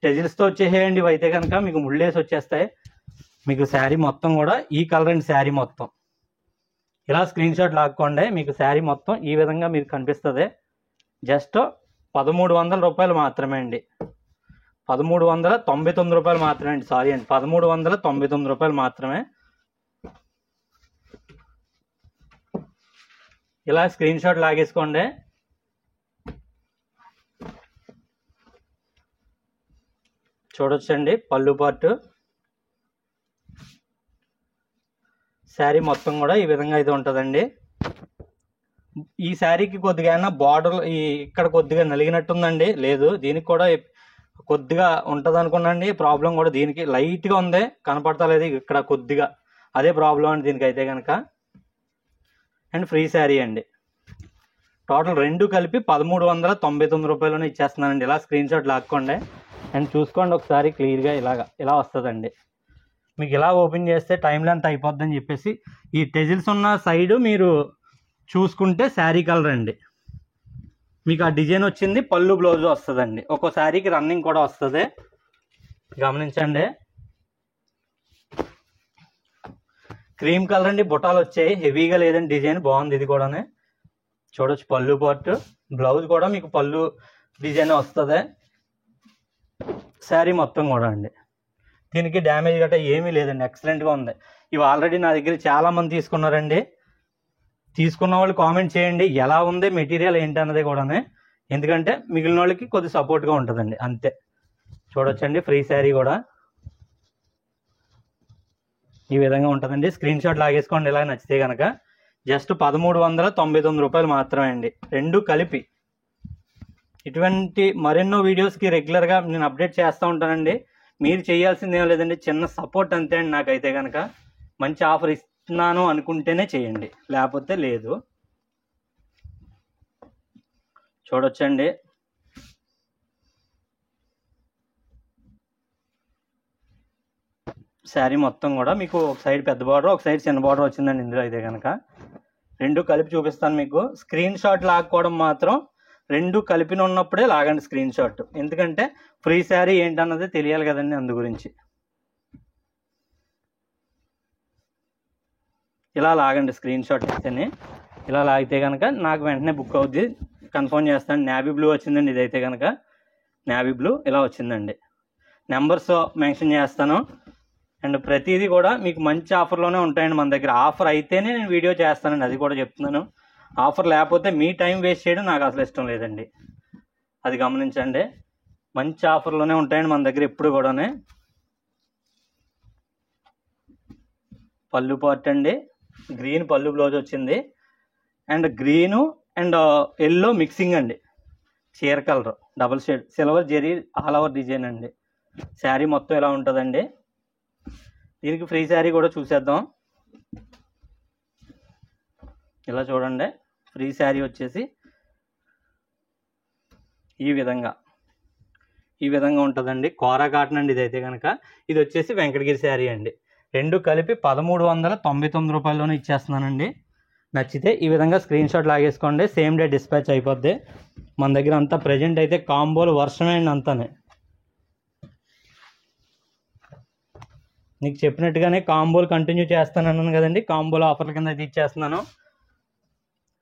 టెజిల్స్తో వచ్చేసేయండి ఇవి అయితే కనుక మీకు ముళ్ళేసి వచ్చేస్తాయి. మీకు శారీ మొత్తం కూడా ఈ కలర్ అండి. శారీ మొత్తం ఇలా స్క్రీన్ షాట్ లాక్కోండి. మీకు శారీ మొత్తం ఈ విధంగా మీకు కనిపిస్తుంది. జస్ట్ 1300 రూపాయలు మాత్రమే అండి. 1399 రూపాయలు మాత్రమే అండి. సారీ అండి, 1399 రూపాయలు మాత్రమే. ఇలా స్క్రీన్ షాట్ లాగేసుకోండి. చూడొచ్చండి పళ్ళు పార్ట్. శారీ మొత్తం కూడా ఈ విధంగా అయితే ఉంటుందండి. ఈ శారీకి కొద్దిగా బార్డర్ ఇక్కడ కొద్దిగా నలిగినట్టుందండి. లేదు, దీనికి కూడా కొద్దిగా ఉంటుంది అనుకున్నాండి. ప్రాబ్లం కూడా దీనికి లైట్గా ఉంది, కనపడతలేదు ఇక్కడ కొద్దిగా. అదే ప్రాబ్లం అండి దీనికి అయితే కనుక. అండ్ ఫ్రీ శారీ అండి. టోటల్ 2 కలిపి 1399 రూపాయలు ఇచ్చేస్తున్నానండి. ఇలా స్క్రీన్ షాట్ లాక్కోండి. అండ్ చూసుకోండి ఒకసారి క్లియర్గా. ఇలా వస్తుందండి. మీకు ఇలా ఓపెన్ చేస్తే టైం లెంత్ అయిపోద్దని చెప్పేసి ఈ టెజిల్స్ ఉన్న సైడు మీరు చూసుకుంటే శారీ కలర్ అండి. మీకు ఆ డిజైన్ వచ్చింది, పళ్ళు బ్లౌజ్ వస్తుందండి. ఒక్కో శారీకి రన్నింగ్ కూడా వస్తుంది, గమనించండి. క్రీమ్ కలర్ అండి, బుటాలు వచ్చాయి. హెవీగా లేదండి, డిజైన్ బాగుంది. ఇది కూడా చూడొచ్చు. పళ్ళు పార్ట్, బ్లౌజ్ కూడా మీకు పళ్ళు డిజైన్ వస్తుంది. శారీ మొత్తం కూడా అండి. దీనికి డ్యామేజ్ గట్రా ఏమీ లేదండి, ఎక్సలెంట్గా ఉంది. ఇవి ఆల్రెడీ నా దగ్గర చాలామంది తీసుకున్నారండి. తీసుకున్న వాళ్ళు కామెంట్ చేయండి ఎలా ఉంది మెటీరియల్ ఏంటి అన్నది కూడా, ఎందుకంటే మిగిలిన వాళ్ళకి కొద్ది సపోర్ట్గా ఉంటుందండి అంతే. చూడొచ్చండి ఫ్రీ శారీ కూడా ఈ విధంగా ఉంటుందండి. స్క్రీన్ షాట్ లాగేసుకోండి ఇలా నచ్చితే కనుక. జస్ట్ 1399 రూపాయలు మాత్రమే అండి, 2 కలిపి. ఇటువంటి మరెన్నో వీడియోస్కి రెగ్యులర్గా నేను అప్డేట్ చేస్తూ ఉంటానండి. మీరు చేయాల్సింది ఏం లేదండి, చిన్న సపోర్ట్ అంతే అండి. నాకైతే కనుక మంచి ఆఫర్ ఇస్తున్నాను అనుకుంటేనే చేయండి, లేకపోతే లేదు. చూడొచ్చండి. శారీ మొత్తం కూడా మీకు ఒక సైడ్ పెద్ద బార్డర్, ఒక సైడ్ చిన్న బార్డర్ వచ్చిందండి. ఇందులో అయితే కనుక 2 కలిపి చూపిస్తాను మీకు. స్క్రీన్ షాట్ లాక్కోవడం మాత్రం 2 కలిపిన ఉన్నప్పుడే లాగండి స్క్రీన్ షాట్, ఎందుకంటే ఫ్రీ శారీ ఏంటన్నది తెలియాలి కదండి, అందు గురించి. ఇలా లాగండి స్క్రీన్ షాట్ అయితేనే. ఇలా లాగితే కనుక నాకు వెంటనే బుక్ అవుద్ది, కన్ఫర్మ్ చేస్తాను. నేవీ బ్లూ వచ్చిందండి, ఇదైతే కనుక నేవీ బ్లూ ఇలా వచ్చిందండి. నెంబర్స్ మెన్షన్ చేస్తాను. అండ్ ప్రతిదీ కూడా మీకు మంచి ఆఫర్లోనే ఉంటాయండి మన దగ్గర. ఆఫర్ అయితేనే నేను వీడియో చేస్తానండి, అది కూడా చెప్తున్నాను. ఆఫర్ లేకపోతే మీ టైం వేస్ట్ చేయడం నాకు అసలు ఇష్టం లేదండి, అది గమనించండి. మంచి ఆఫర్లోనే ఉంటాయండి మన దగ్గర ఎప్పుడు కూడా. పళ్ళు పార్ట్ అండి, గ్రీన్ పళ్ళు బ్లౌజ్ వచ్చింది. And green and yellow mixing అండి, చీర colour double shade, silver zari all over design అండి. శారీ మొత్తం ఇలా ఉంటుందండి. దీనికి ఫ్రీ శారీ కూడా చూసేద్దాం. ఇలా చూడండి, ఫ్రీ శారీ వచ్చేసి ఈ విధంగా ఉంటుందండి. కోరా కాటన్ అండి ఇదైతే కనుక. ఇది వచ్చేసి వెంకటగిరి శారీ అండి. 2 కలిపి 1399 రూపాయల్లోనే ఇచ్చేస్తున్నానండి. నచ్చితే ఈ విధంగా స్క్రీన్ షాట్ లాగేసుకోండి, సేమ్ డే డిస్పాచ్ అయిపోద్ది. మన దగ్గర అంతా ప్రజెంట్ అయితే కాంబోలు వర్షమే అండి అంతానే. నీకు చెప్పినట్టుగానే కాంబోలు కంటిన్యూ చేస్తానన్నాను కదండి, కాంబోలో ఆఫర్ల కింద అయితే ఇచ్చేస్తున్నాను.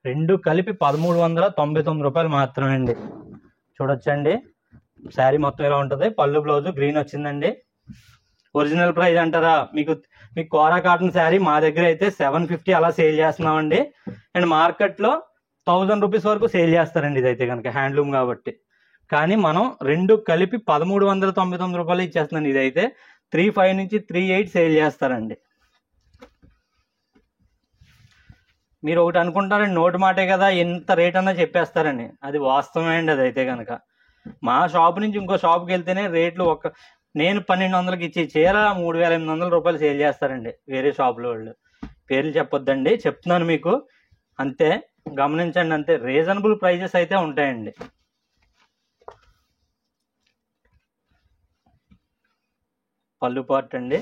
రెండు కలిపి 1399 రూపాయలు మాత్రమే అండి. చూడొచ్చండి, శారీ మొత్తం ఇలా ఉంటుంది. పళ్ళు బ్లౌజ్ గ్రీన్ వచ్చిందండి. ఒరిజినల్ ప్రైస్ అంటారా, మీకు కోరా కాటన్ శారీ మా దగ్గర అయితే 750 అలా సేల్ చేస్తున్నామండి. అండ్ మార్కెట్లో 1000 రూపీస్ వరకు సేల్ చేస్తారండి ఇదైతే కనుక, హ్యాండ్లూమ్ కాబట్టి. కానీ మనం రెండు కలిపి 1399 రూపాయలు ఇచ్చేస్తున్నాను. ఇదైతే 35 నుంచి 38 సేల్ చేస్తారండి. మీరు ఒకటి అనుకుంటారండి, నోటి మాటే కదా ఎంత రేట్ అన్నా చెప్పేస్తారని, అది వాస్తవమే అండి. అదైతే కనుక మా షాప్ నుంచి ఇంకో షాప్కి వెళ్తేనే రేట్లు నేను 1200కి ఇచ్చి చీర 3800 రూపాయలు సేల్ చేస్తారండి వేరే షాపులో వాళ్ళు. పేర్లు చెప్పొద్దండి, చెప్తున్నాను మీకు అంతే, గమనించండి అంతే. రీజనబుల్ ప్రైజెస్ అయితే ఉంటాయండి. పళ్ళు పార్ట్ అండి,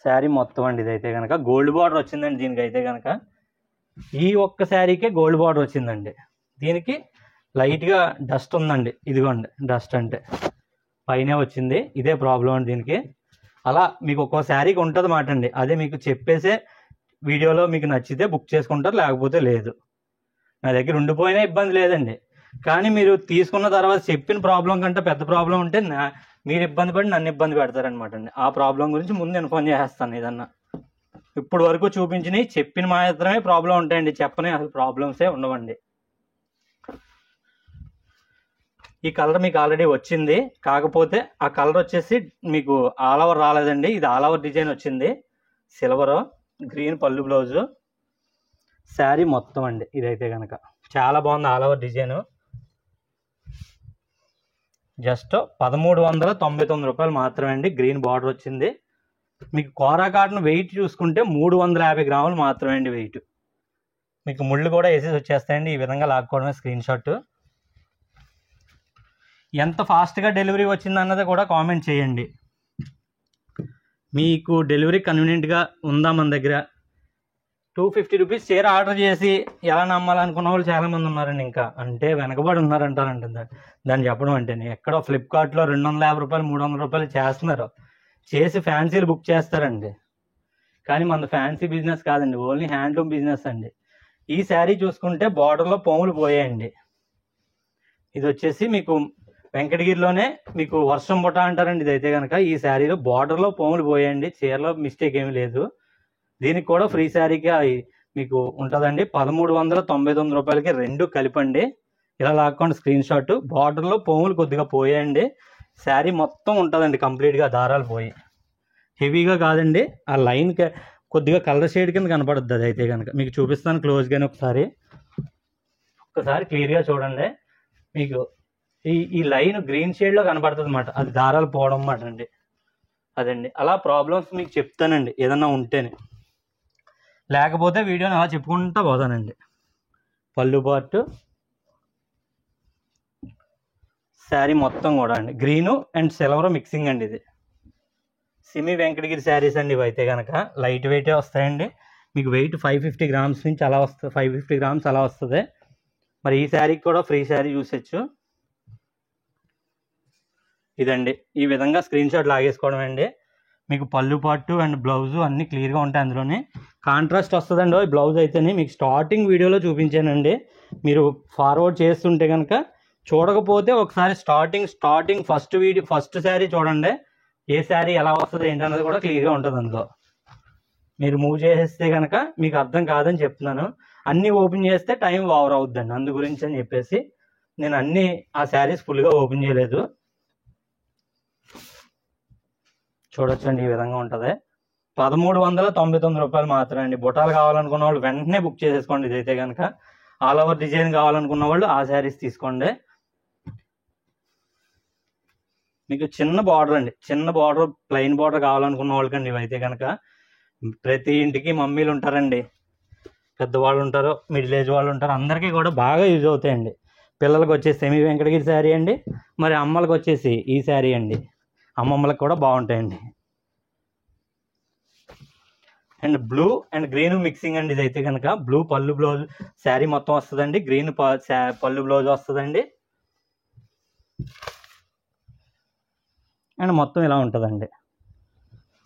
శారీ మొత్తం అండి. ఇదైతే కనుక గోల్డ్ బార్డర్ వచ్చిందండి దీనికైతే కనుక. ఈ ఒక్క శారీకే గోల్డ్ బార్డర్ వచ్చిందండి. దీనికి లైట్గా డస్ట్ ఉందండి, ఇదిగోండి డస్ట్ అంటే పైనే వచ్చింది. ఇదే ప్రాబ్లం అండి దీనికి. అలా మీకు ఒక్కో శారీకి ఉంటుంది మాట అండి. అదే మీకు చెప్పేసే వీడియోలో మీకు నచ్చితే బుక్ చేసుకుంటారు, లేకపోతే లేదు. నా దగ్గర ఉండిపోయినా ఇబ్బంది లేదండి. కానీ మీరు తీసుకున్న తర్వాత చెప్పిన ప్రాబ్లం కంటే పెద్ద ప్రాబ్లం ఉంటే మీరు ఇబ్బంది పడి నన్ను ఇబ్బంది పెడతారనమాట అండి. ఆ ప్రాబ్లం గురించి ముందు ఇన్ఫార్మ్ చేస్తాను. ఏదన్నా ఇప్పుడు వరకు చూపించినవి చెప్పిన మాత్రమే ప్రాబ్లం ఉంటాయండి, చెప్పని అసలు ప్రాబ్లమ్సే ఉండవండి. ఈ కలర్ మీకు ఆల్రెడీ వచ్చింది, కాకపోతే ఆ కలర్ వచ్చేసి మీకు ఆల్ ఓవర్ రాలేదండి. ఇది ఆల్ ఓవర్ డిజైన్ వచ్చింది, సిల్వర్ గ్రీన్ పళ్ళు బ్లౌజు, శారీ మొత్తం అండి. ఇదైతే కనుక చాలా బాగుంది ఆల్ ఓవర్ డిజైన్. జస్ట్ 1399 రూపాయలు మాత్రమే అండి. గ్రీన్ బార్డర్ వచ్చింది. మీకు కోరా కాటన్ వెయిట్ చూసుకుంటే 350 గ్రాములు మాత్రమే అండి వెయిట్. మీకు ముళ్ళు కూడా వేసేసి వచ్చేస్తాయండి. ఈ విధంగా లాక్కోవడమే స్క్రీన్ షాట్. ఎంత ఫాస్ట్గా డెలివరీ వచ్చింది అన్నది కూడా కామెంట్ చేయండి. మీకు డెలివరీ కన్వీనియంట్గా ఉందా మన దగ్గర? 250 రూపీస్ చీర ఆర్డర్ చేసి ఎలా నమ్మాలనుకున్న వాళ్ళు చాలామంది ఉన్నారండి. ఇంకా అంటే వెనకబడి ఉన్నారంటారంట దాన్ని చెప్పడం అంటేనే. ఎక్కడో ఫ్లిప్కార్ట్లో 250 రూపాయలు 300 రూపాయలు చేస్తున్నారు, చేసి ఫ్యాన్సీలు బుక్ చేస్తారండి. కానీ మన ఫ్యాన్సీ బిజినెస్ కాదండి, ఓన్లీ హ్యాండ్లూమ్ బిజినెస్ అండి. ఈ శారీ చూసుకుంటే బార్డర్లో పోములు పోయాయండి. ఇది వచ్చేసి మీకు వెంకటగిరిలోనే మీకు వర్షం బుట్ట అంటారండి. ఇదైతే కనుక ఈ శారీలో బార్డర్లో పోములు పోయాయండి. చీరలో మిస్టేక్ ఏమీ లేదు. దీనికి కూడా ఫ్రీ శారీకి మీకు ఉంటుందండి. 1399 రూపాయలకి రెండు కలిపండి. ఇలా లాక్కోండి స్క్రీన్ షాట్. బార్డర్లో పోములు కొద్దిగా పోయాయండి. శారీ మొత్తం ఉంటుందండి కంప్లీట్గా, దారాలు పోయి హెవీగా కాదండి. ఆ లైన్ కొద్దిగా కలర్ షేడ్ కింద కనపడుద్ది. అది అయితే కనుక మీకు చూపిస్తాను క్లోజ్గానే ఒకసారి క్లియర్గా చూడండి. మీకు ఈ లైన్ గ్రీన్ షేడ్లో కనపడుతుంది అన్నమాట, అది దారాలు పోవడం అన్నమాట అండి. అదండి అలా ప్రాబ్లమ్స్ మీకు చెప్తానండి ఏదన్నా ఉంటేనే, లేకపోతే వీడియోని అలా చెప్పుకుంటా పోతానండి. పళ్ళు పార్ట్ శారీ మొత్తం కూడా అండి గ్రీను అండ్ సిల్వర్ మిక్సింగ్ అండి. ఇది సిమీ వెంకటగిరి శారీస్ అండి. ఇవి అయితే కనుక లైట్ వెయిటే వస్తాయండి. మీకు వెయిట్ 550 గ్రామ్స్ నుంచి అలా వస్తుంది, 550 గ్రామ్స్ అలా వస్తుంది. మరి ఈ శారీకి కూడా ఫ్రీ శారీ చూసొచ్చు. ఇదండి ఈ విధంగా స్క్రీన్ షాట్ లాగేసుకోవడం అండి. మీకు పళ్ళు పార్టు అండ్ బ్లౌజు అన్నీ క్లియర్గా ఉంటాయి. అందులోనే కాంట్రాస్ట్ వస్తుందండి బ్లౌజ్ అయితేనే. మీకు స్టార్టింగ్ వీడియోలో చూపించానండి, మీరు ఫార్వర్డ్ చేస్తుంటే కనుక చూడకపోతే ఒకసారి స్టార్టింగ్ ఫస్ట్ శారీ చూడండి. ఏ శారీ ఎలా వస్తుంది ఏంటన్నది కూడా క్లియర్గా ఉంటుంది అందులో. మీరు మూవ్ చేసేస్తే కనుక మీకు అర్థం కాదని చెప్తున్నాను. అన్నీ ఓపెన్ చేస్తే టైం ఓవర్ అవుద్దండి, అందు గురించి అని చెప్పేసి నేను అన్నీ ఆ శారీస్ ఫుల్గా ఓపెన్ చేయలేదు. చూడొచ్చండి ఈ విధంగా ఉంటుంది. 1399 రూపాయలు మాత్రమే అండి. బుటాలు కావాలనుకున్న వాళ్ళు వెంటనే బుక్ చేసేసుకోండి. ఇదైతే కనుక ఆల్ ఓవర్ డిజైన్ కావాలనుకున్న వాళ్ళు ఆ శారీస్ తీసుకోండి. మీకు చిన్న బార్డర్ అండి, చిన్న బార్డర్ ప్లెయిన్ బార్డర్ కావాలనుకున్న వాళ్ళకండి ఇవైతే కనుక. ప్రతి ఇంటికి మమ్మీలు ఉంటారండి, పెద్దవాళ్ళు ఉంటారు, మిడిల్ ఏజ్ వాళ్ళు ఉంటారు, అందరికీ కూడా బాగా యూజ్ అవుతాయండి. పిల్లలకు వచ్చేసి సెమీ వెంకటగిరి శారీ అండి, మరి అమ్మలకు వచ్చేసి ఈ శారీ అండి. అమ్మమ్మలకు కూడా బాగుంటాయండి. And blue and green mixing అండి. ఇదైతే కనుక బ్లూ పళ్ళు బ్లౌజ్ శారీ మొత్తం వస్తుందండి, గ్రీన్ పళ్ళు బ్లౌజ్ వస్తుందండి. అండ్ మొత్తం ఇలా ఉంటుందండి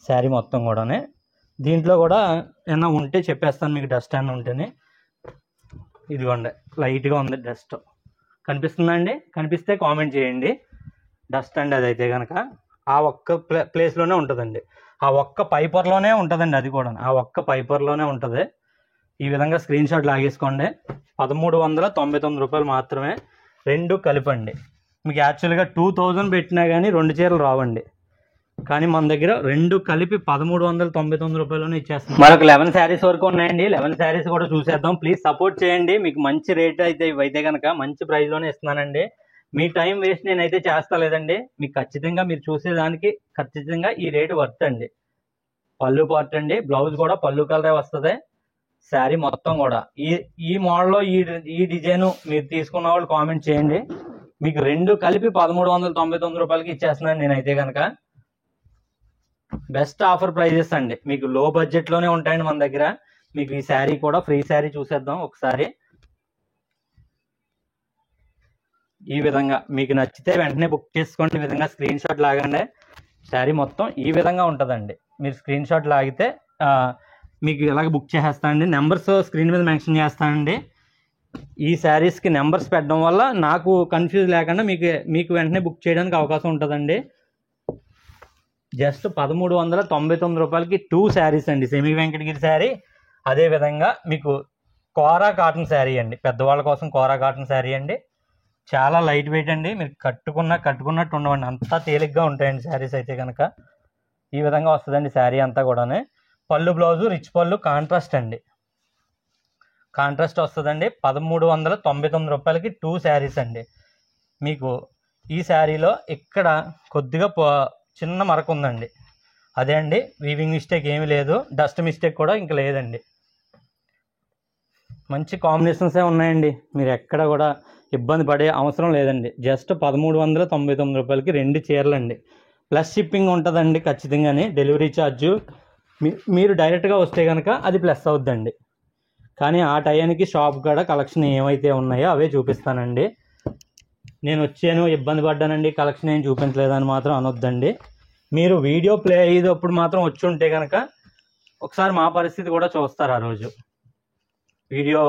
శారీ మొత్తం కూడానే. దీంట్లో కూడా ఏమన్నా ఉంటే చెప్పేస్తాను మీకు, డస్ట్ అని ఉంటేనే. ఇదిగోండి లైట్గా ఉంది డస్ట్, కనిపిస్తుందండి? కనిపిస్తే కామెంట్ చేయండి. డస్ట్ అండి అదైతే కనుక ఆ ఒక్క ప్లేస్లోనే ఉంటుందండి, ఆ ఒక్క పైపర్లోనే ఉంటుందండి, అది కూడా ఆ ఒక్క పైపర్లోనే ఉంటుంది. ఈ విధంగా స్క్రీన్ షాట్ లాగేసుకోండి. 1399 రూపాయలు మాత్రమే, రెండు కలిపండి. మీకు యాక్చువల్గా 2000 పెట్టినా కానీ 2 చీరలు రావండి, కానీ మన దగ్గర రెండు కలిపి 1399 రూపాయలను ఇచ్చేస్తాం. మరొక 11 శారీస్ వరకు ఉన్నాయండి, 11 శారీస్ కూడా చూసేద్దాం. ప్లీజ్ సపోర్ట్ చేయండి. మీకు మంచి రేట్ అయితే ఇవైతే కనుక మంచి ప్రైస్లోనే ఇస్తున్నానండి. మీ టైం వేస్ట్ నేనైతే చేస్తా లేదండి. మీకు ఖచ్చితంగా మీరు చూసేదానికి ఖచ్చితంగా ఈ రేటు వర్త్ అండి. పళ్ళు పార్ట్ అండి, బ్లౌజ్ కూడా పళ్ళు కలరే వస్తుంది. శారీ మొత్తం కూడా ఈ మోడల్లో ఈ డిజైన్ మీరు తీసుకున్న వాళ్ళు కామెంట్ చేయండి. మీకు రెండు కలిపి 1399 రూపాయలకి ఇచ్చేస్తున్నాను నేనైతే కనుక. బెస్ట్ ఆఫర్ ప్రైజెస్ అండి, మీకు లో బడ్జెట్లోనే ఉంటాయండి మన దగ్గర. మీకు ఈ శారీ కూడా ఫ్రీ శారీ చూసేద్దాం ఒకసారి. ఈ విధంగా మీకు నచ్చితే వెంటనే బుక్ చేసుకోండి. ఈ విధంగా స్క్రీన్ షాట్ లాగండి. శారీ మొత్తం ఈ విధంగా ఉంటుందండి. మీరు స్క్రీన్ షాట్ లాగితే మీకు ఇలాగ బుక్ చేసేస్తానండి. నెంబర్స్ స్క్రీన్ మీద మెన్షన్ చేస్తానండి. ఈ శారీస్కి నెంబర్స్ పెట్టడం వల్ల నాకు కన్ఫ్యూజ్ లేకుండా మీకు వెంటనే బుక్ చేయడానికి అవకాశం ఉంటుందండి. జస్ట్ 1399 రూపాయలకి 2 శారీస్ అండి. సెమీ వెంకటగిరి శారీ, అదేవిధంగా మీకు కోరా కాటన్ శారీ అండి, పెద్దవాళ్ళ కోసం కోరా కాటన్ శారీ అండి. చాలా లైట్ వెయిట్ అండి, మీరు కట్టుకున్నట్టు ఉండవండి, అంతా తేలిగ్గా ఉంటాయండి శారీస్ అయితే కనుక. ఈ విధంగా వస్తుందండి శారీ అంతా కూడానే. పళ్ళు బ్లౌజు రిచ్ పళ్ళు కాంట్రాస్ట్ అండి, కాంట్రాస్ట్ వస్తుందండి. 1399 రూపాయలకి 2 శారీస్ అండి. మీకు ఈ శారీలో ఇక్కడ కొద్దిగా చిన్న మరక ఉందండి, అదే అండి. వీవింగ్ మిస్టేక్ ఏమీ లేదు, డస్ట్ మిస్టేక్ కూడా ఇంకా లేదండి. మంచి కాంబినేషన్సే ఉన్నాయండి, మీరు ఎక్కడ కూడా ఇబ్బంది పడే అవసరం లేదండి. జస్ట్ 1399 రూపాయలకి 2 చీరలండి. ప్లస్ షిప్పింగ్ ఉంటుందండి ఖచ్చితంగానే. డెలివరీ ఛార్జు మీరు డైరెక్ట్గా వస్తే కనుక అది ప్లస్ అవుద్దండి. కానీ ఆ టైంకి షాప్ కాడ కలెక్షన్ ఏమైతే ఉన్నాయో అవే చూపిస్తానండి. నేను వచ్చాను ఇబ్బంది పడ్డానండి కలెక్షన్ ఏం చూపించలేదని మాత్రం అనొద్దండి. మీరు వీడియో ప్లే అయ్యేటప్పుడు మాత్రం వచ్చి ఉంటే కనుక ఒకసారి మా పరిస్థితి కూడా చూస్తారు. ఆ రోజు వీడియో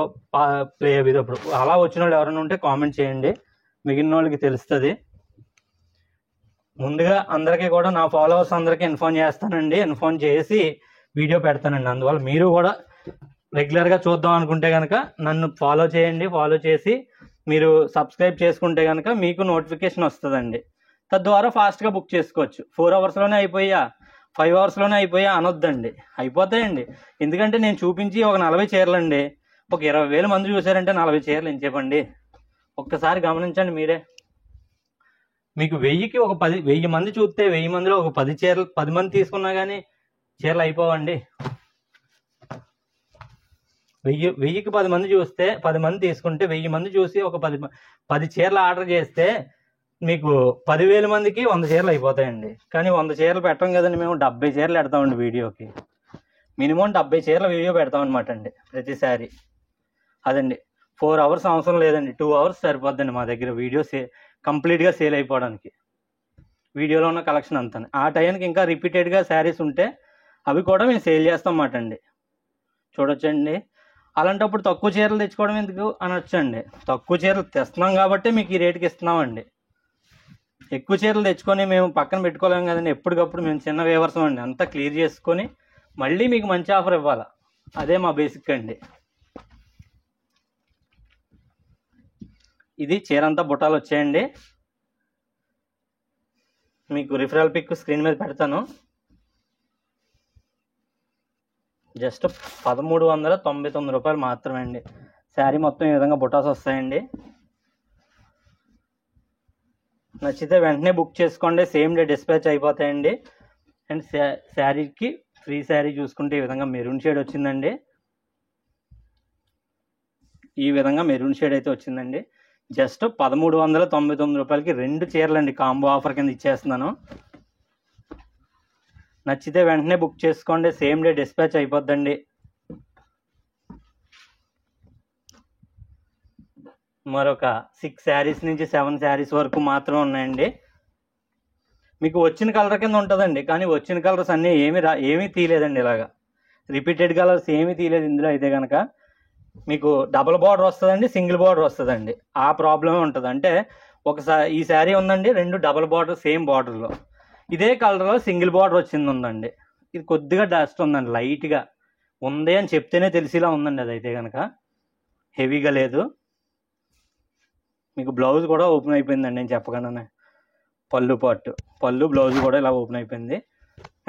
ప్లే అయ్యేటప్పుడు అలా వచ్చిన వాళ్ళు ఎవరైనా ఉంటే కామెంట్ చేయండి, మిగిలిన వాళ్ళకి తెలుస్తుంది. ముందుగా అందరికీ కూడా నా ఫాలోవర్స్ అందరికీ ఇన్ఫార్మ్ చేస్తానండి, ఇన్ఫార్మ్ చేసి వీడియో పెడతానండి. అందువల్ల మీరు కూడా రెగ్యులర్గా చూద్దాం అనుకుంటే కనుక నన్ను ఫాలో చేయండి. ఫాలో చేసి మీరు సబ్స్క్రైబ్ చేసుకుంటే కనుక మీకు నోటిఫికేషన్ వస్తుందండి. తద్వారా ఫాస్ట్గా బుక్ చేసుకోవచ్చు. 4 అవర్స్లోనే అయిపోయా, 5 అవర్స్లోనే అయిపోయా అనొద్దండి, అయిపోతాయండి. ఎందుకంటే నేను చూపించి ఒక 40 చీరలండి, ఒక 20,000 మంది చూసారంటే 40 చీరలు ఏం చెప్పండి. ఒక్కసారి గమనించండి మీరే. మీకు 1000కి ఒక 1000 మంది చూస్తే 1000 మందిలో ఒక 10 చీరలు 10 మంది తీసుకున్నా కానీ చీరలు అయిపోవండి. 1000కి 10 మంది చూస్తే 10 మంది తీసుకుంటే 1000 మంది చూసి ఒక 10 చీరలు ఆర్డర్ చేస్తే మీకు 10,000 మందికి 100 చీరలు అయిపోతాయండి. కానీ 100 చీరలు పెట్టం కదండి, మేము 70 చీరలు పెడతామండి వీడియోకి. మినిమం 70 చీరల వీడియో పెడతాం అనమాట అండి ప్రతిసారి. అదండి 4 అవర్స్ అవసరం లేదండి, 2 అవర్స్ సరిపోద్దండి మా దగ్గర వీడియో కంప్లీట్గా సేల్ అయిపోవడానికి. వీడియోలో ఉన్న కలెక్షన్ అంతా ఆ టైంకి ఇంకా రిపీటెడ్గా శారీస్ ఉంటే అవి కూడా మేము సేల్ చేస్తాం అన్నమాట అండి. చూడొచ్చండి. అలాంటప్పుడు తక్కువ చీరలు తెచ్చుకోవడం ఎందుకు అనొచ్చండి. తక్కువ చీరలు తెస్తున్నాం కాబట్టి మీకు ఈ రేటుకి ఇస్తున్నామండి. ఎక్కువ చీరలు తెచ్చుకొని మేము పక్కన పెట్టుకోలేము కదండి. ఎప్పటికప్పుడు మేము చిన్న వేవర్సం అండి, అంతా క్లియర్ చేసుకొని మళ్ళీ మీకు మంచి ఆఫర్ ఇవ్వాలి. అదే మా బేసిక్ అండి. ఇది చీర అంతా బుట్టాలు వచ్చాయండి. మీకు రిఫరల్ పిక్ స్క్రీన్ మీద పెడతాను. జస్ట్ 1399 రూపాయలు మాత్రమే అండి. శారీ మొత్తం ఈ విధంగా బుటాస్ వస్తాయండి. నచ్చితే వెంటనే బుక్ చేసుకోండి, సేమ్ డే డిస్పాచ్ అయిపోతాయండి. అండ్ శారీకి ఫ్రీ శారీ చూసుకుంటే ఈ విధంగా మెరూన్ షేడ్ వచ్చిందండి. ఈ విధంగా మెరూన్ షేడ్ అయితే వచ్చిందండి. జస్ట్ 1399 రూపాయలకి 2 చీరలండి, కాంబో ఆఫర్ కింద ఇచ్చేస్తున్నాను. నచ్చితే వెంటనే బుక్ చేసుకోండి, సేమ్ డే డిస్పాచ్ అయిపోద్దండి. మరొక 6 శారీస్ నుంచి 7 శారీస్ వరకు మాత్రం ఉన్నాయండి. మీకు వచ్చిన కలర్ కింద ఉంటుందండి, కానీ వచ్చిన కలర్స్ అన్నీ ఏమీ తీయలేదండి. ఇలాగా రిపీటెడ్ కలర్స్ ఏమీ తీయలేదు ఇందులో. అయితే కనుక మీకు డబుల్ బార్డర్ వస్తుందండి, సింగిల్ బార్డర్ వస్తుందండి. ఆ ప్రాబ్లమే ఉంటుంది. అంటే ఒకసారి ఈ శారీ ఉందండి, 2 డబుల్ బార్డర్ సేమ్ బార్డర్లో, ఇదే కలర్లో సింగిల్ బార్డర్ వచ్చింది ఉందండి. ఇది కొద్దిగా డస్ట్ ఉందండి, లైట్గా ఉంది అని చెప్తేనే తెలిసేలా ఉందండి. అదైతే కనుక హెవీగా లేదు. మీకు బ్లౌజ్ కూడా ఓపెన్ అయిపోయిందండి నేను చెప్పగానే. పళ్ళు బ్లౌజ్ కూడా ఇలా ఓపెన్ అయిపోయింది.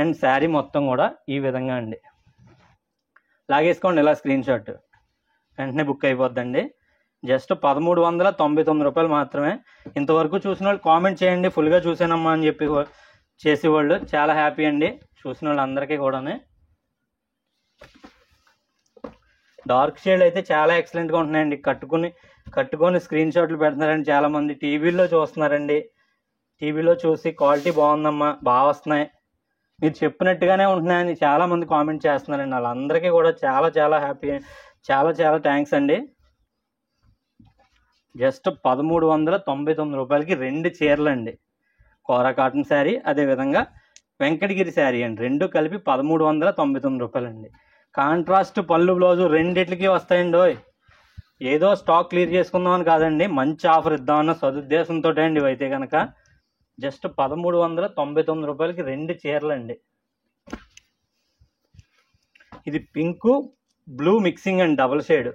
అండ్ శారీ మొత్తం కూడా ఈ విధంగా అండి. లాగేసుకోండి ఇలా స్క్రీన్ షాట్, వెంటనే బుక్ అయిపోద్దండి. జస్ట్ 1399 రూపాయలు మాత్రమే. ఇంతవరకు చూసిన వాళ్ళు కామెంట్ చేయండి, ఫుల్గా చూసానమ్మా అని చెప్పి చేసేవాళ్ళు చాలా హ్యాపీ అండి. చూసిన వాళ్ళందరికీ కూడా. డార్క్ షేడ్ అయితే చాలా ఎక్సలెంట్గా ఉంటున్నాయండి. కట్టుకొని స్క్రీన్ షాట్లు పెడుతున్నారండి చాలామంది. టీవీలో చూస్తున్నారండి, టీవీలో చూసి క్వాలిటీ బాగుందమ్మా, బాగా వస్తున్నాయి, మీరు చెప్పినట్టుగానే ఉంటున్నాయని చాలామంది కామెంట్ చేస్తున్నారండి. వాళ్ళందరికీ కూడా చాలా చాలా హ్యాపీ, చాలా చాలా థ్యాంక్స్ అండి. జస్ట్ 1399 రూపాయలకి 2 చీరలు అండి. కోరా కాటన్ శారీ, అదేవిధంగా వెంకటగిరి శారీ అండి. 2 కలిపి 1399 రూపాయలండి. కాంట్రాస్ట్ పళ్ళు బ్లౌజు రెండిట్లకి వస్తాయండి. ఏదో స్టాక్ క్లియర్ చేసుకుందామని కాదండి, మంచి ఆఫర్ ఇద్దామన్న సదుద్దేశంతో అండి. ఇవైతే కనుక జస్ట్ 1399 రూపాయలకి 2 చీరలు అండి. ఇది పింక్ బ్లూ మిక్సింగ్ అండి, డబుల్ షేడ్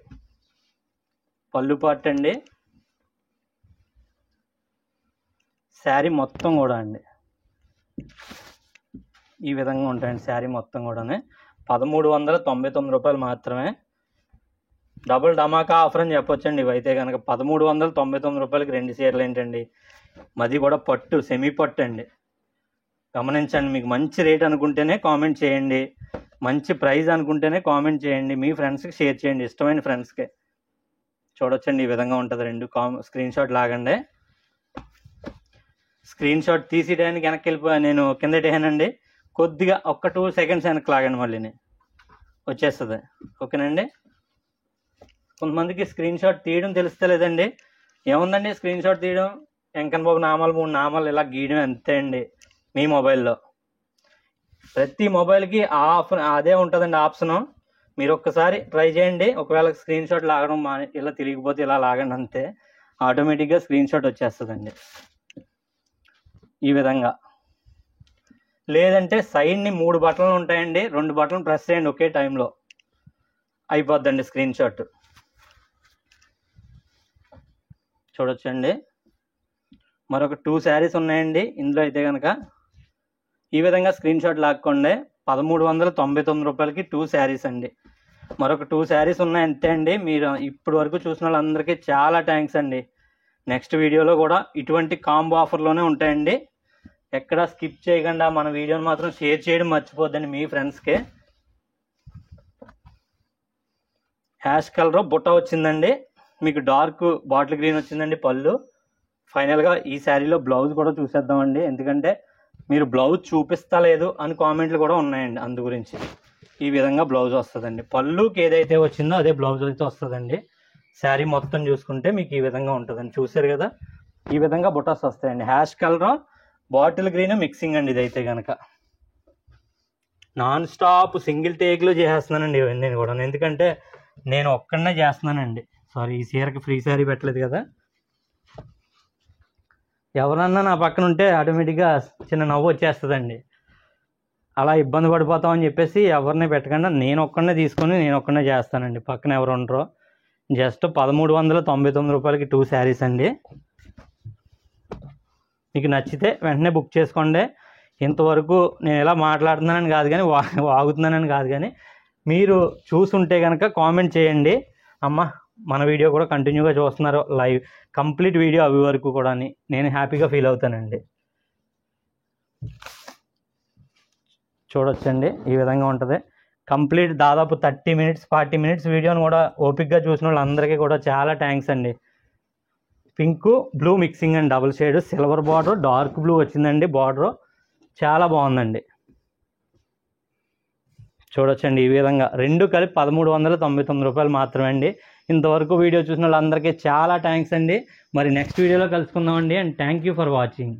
పళ్ళు పార్ట్ అండి. శారీ మొత్తం కూడా అండి ఈ విధంగా ఉంటాయండి. శారీ మొత్తం కూడా 1399 రూపాయలు మాత్రమే. డబుల్ ధమాకా ఆఫర్ అని చెప్పొచ్చండి. ఇవైతే కనుక 1399 రూపాయలకి 2 చీరలు ఏంటండి. మది కూడా పట్టు, సెమీ పట్టు అండి. గమనించండి, మీకు మంచి రేట్ అనుకుంటేనే కామెంట్ చేయండి, మంచి ప్రైస్ అనుకుంటేనే కామెంట్ చేయండి, మీ ఫ్రెండ్స్కి షేర్ చేయండి, ఇష్టమైన ఫ్రెండ్స్కి. చూడొచ్చండి ఈ విధంగా ఉంటుంది. 2 స్క్రీన్ షాట్ లాగండి. స్క్రీన్ షాట్ తీసేయడానికి వెనక్కి నేను కింద పెట్టానండి, కొద్దిగా 2 సెకండ్స్ వెనక్కి లాగండి, మళ్ళీ వచ్చేస్తుంది. ఓకేనండి. కొంతమందికి స్క్రీన్ షాట్ తీయడం తెలుస్తలేదండి. ఏముందండి స్క్రీన్ షాట్ తీయడం, వెంకన్న బాబు నామాలు 3 నామాలు ఇలా గీయడం అంతే అండి. మీ మొబైల్లో ప్రతి మొబైల్కి అదే ఉంటుందండి ఆప్షను. మీరు ఒక్కసారి ట్రై చేయండి. ఒకవేళ స్క్రీన్ షాట్ లాగడం ఇలా తిరిగిపోతే ఇలా లాగండి అంతే, ఆటోమేటిక్గా స్క్రీన్ షాట్ వచ్చేస్తుందండి ఈ విధంగా. లేదంటే సైడ్ని 3 బటన్లు ఉంటాయండి, 2 బటన్లు ప్రెస్ చేయండి ఒకే టైంలో, అయిపోద్దండి స్క్రీన్ షాట్. చూడొచ్చండి. మరొక 2 శారీస్ ఉన్నాయండి ఇందులో. అయితే కనుక ఈ విధంగా స్క్రీన్ షాట్ లాక్కోండి. 1399 రూపాయలకి 2 శారీస్ అండి. మరొక 2 శారీస్ ఉన్నాయి అంతే అండి. మీరు ఇప్పటి వరకు చూసిన వాళ్ళందరికీ చాలా థ్యాంక్స్ అండి. నెక్స్ట్ వీడియోలో కూడా ఇటువంటి కాంబో ఆఫర్లోనే ఉంటాయండి. ఎక్కడ స్కిప్ చేయకుండా మన వీడియోని మాత్రం షేర్ చేయడం మర్చిపోద్దండి మీ ఫ్రెండ్స్కి. హ్యాష్ కలర్ బుట్ట వచ్చిందండి, మీకు డార్క్ బాటిల్ గ్రీన్ వచ్చిందండి పళ్ళు. ఫైనల్గా ఈ శారీలో బ్లౌజ్ కూడా చూసేద్దామండి, ఎందుకంటే మీరు బ్లౌజ్ చూపిస్తలేదు అని కామెంట్లు కూడా ఉన్నాయండి. అందు గురించి ఈ విధంగా బ్లౌజ్ వస్తుందండి. పళ్ళుకి ఏదైతే వచ్చిందో అదే బ్లౌజ్ అయితే వస్తుందండి. శారీ మొత్తం చూసుకుంటే మీకు ఈ విధంగా ఉంటుందండి. చూసారు కదా, ఈ విధంగా బుటాస్ వస్తాయండి. Ash colour bottle green mixing అండి. ఇదైతే కనుక నాన్ స్టాప్ సింగిల్ టేక్లో చేసేస్తున్నానండి నేను కూడా, ఎందుకంటే నేను ఒక్కడనే చేస్తున్నానండి. సారీ, ఈ చీరకి ఫ్రీ శారీ పెట్టలేదు కదా. ఎవరన్నా నా పక్కన ఉంటే ఆటోమేటిక్గా చిన్న నవ్వు వచ్చేస్తుందండి. అలా ఇబ్బంది పడిపోతామని చెప్పేసి ఎవరిని పెట్టకుండా నేను ఒక్కడనే తీసుకొని నేను ఒక్కడనే చేస్తానండి, పక్కన ఎవరు ఉండరు. జస్ట్ 1399 రూపాయలకి 2 శారీస్ అండి. మీకు నచ్చితే వెంటనే బుక్ చేసుకోండి. ఇంతవరకు నేను ఎలా మాట్లాడుతున్నానని కాదు కానీ, వాగుతున్నానని కాదు కానీ, మీరు చూసుంటే కనుక కామెంట్ చేయండి. అమ్మ మన వీడియో కూడా కంటిన్యూగా చూస్తున్నారు, లైవ్ కంప్లీట్ వీడియో అవి వరకు కూడా నేను హ్యాపీగా ఫీల్ అవుతానండి. చూడొచ్చండి ఈ విధంగా ఉంటుంది కంప్లీట్. దాదాపు 30 మినిట్స్ 40 మినిట్స్ వీడియోని కూడా ఓపిక్గా చూసిన వాళ్ళందరికీ కూడా చాలా థ్యాంక్స్ అండి. పింక్ బ్లూ మిక్సింగ్ అండి, double shade, silver border, dark blue వచ్చిందండి బార్డర్, చాలా బాగుందండి. చూడొచ్చండి ఈ విధంగా 2 కలిపి 1399 రూపాయలు మాత్రమే అండి. ఇంతవరకు వీడియో చూసిన వాళ్ళందరికీ చాలా థ్యాంక్స్ అండి. మరి నెక్స్ట్ వీడియోలో కలుసుకుందామండి. And thank you for watching.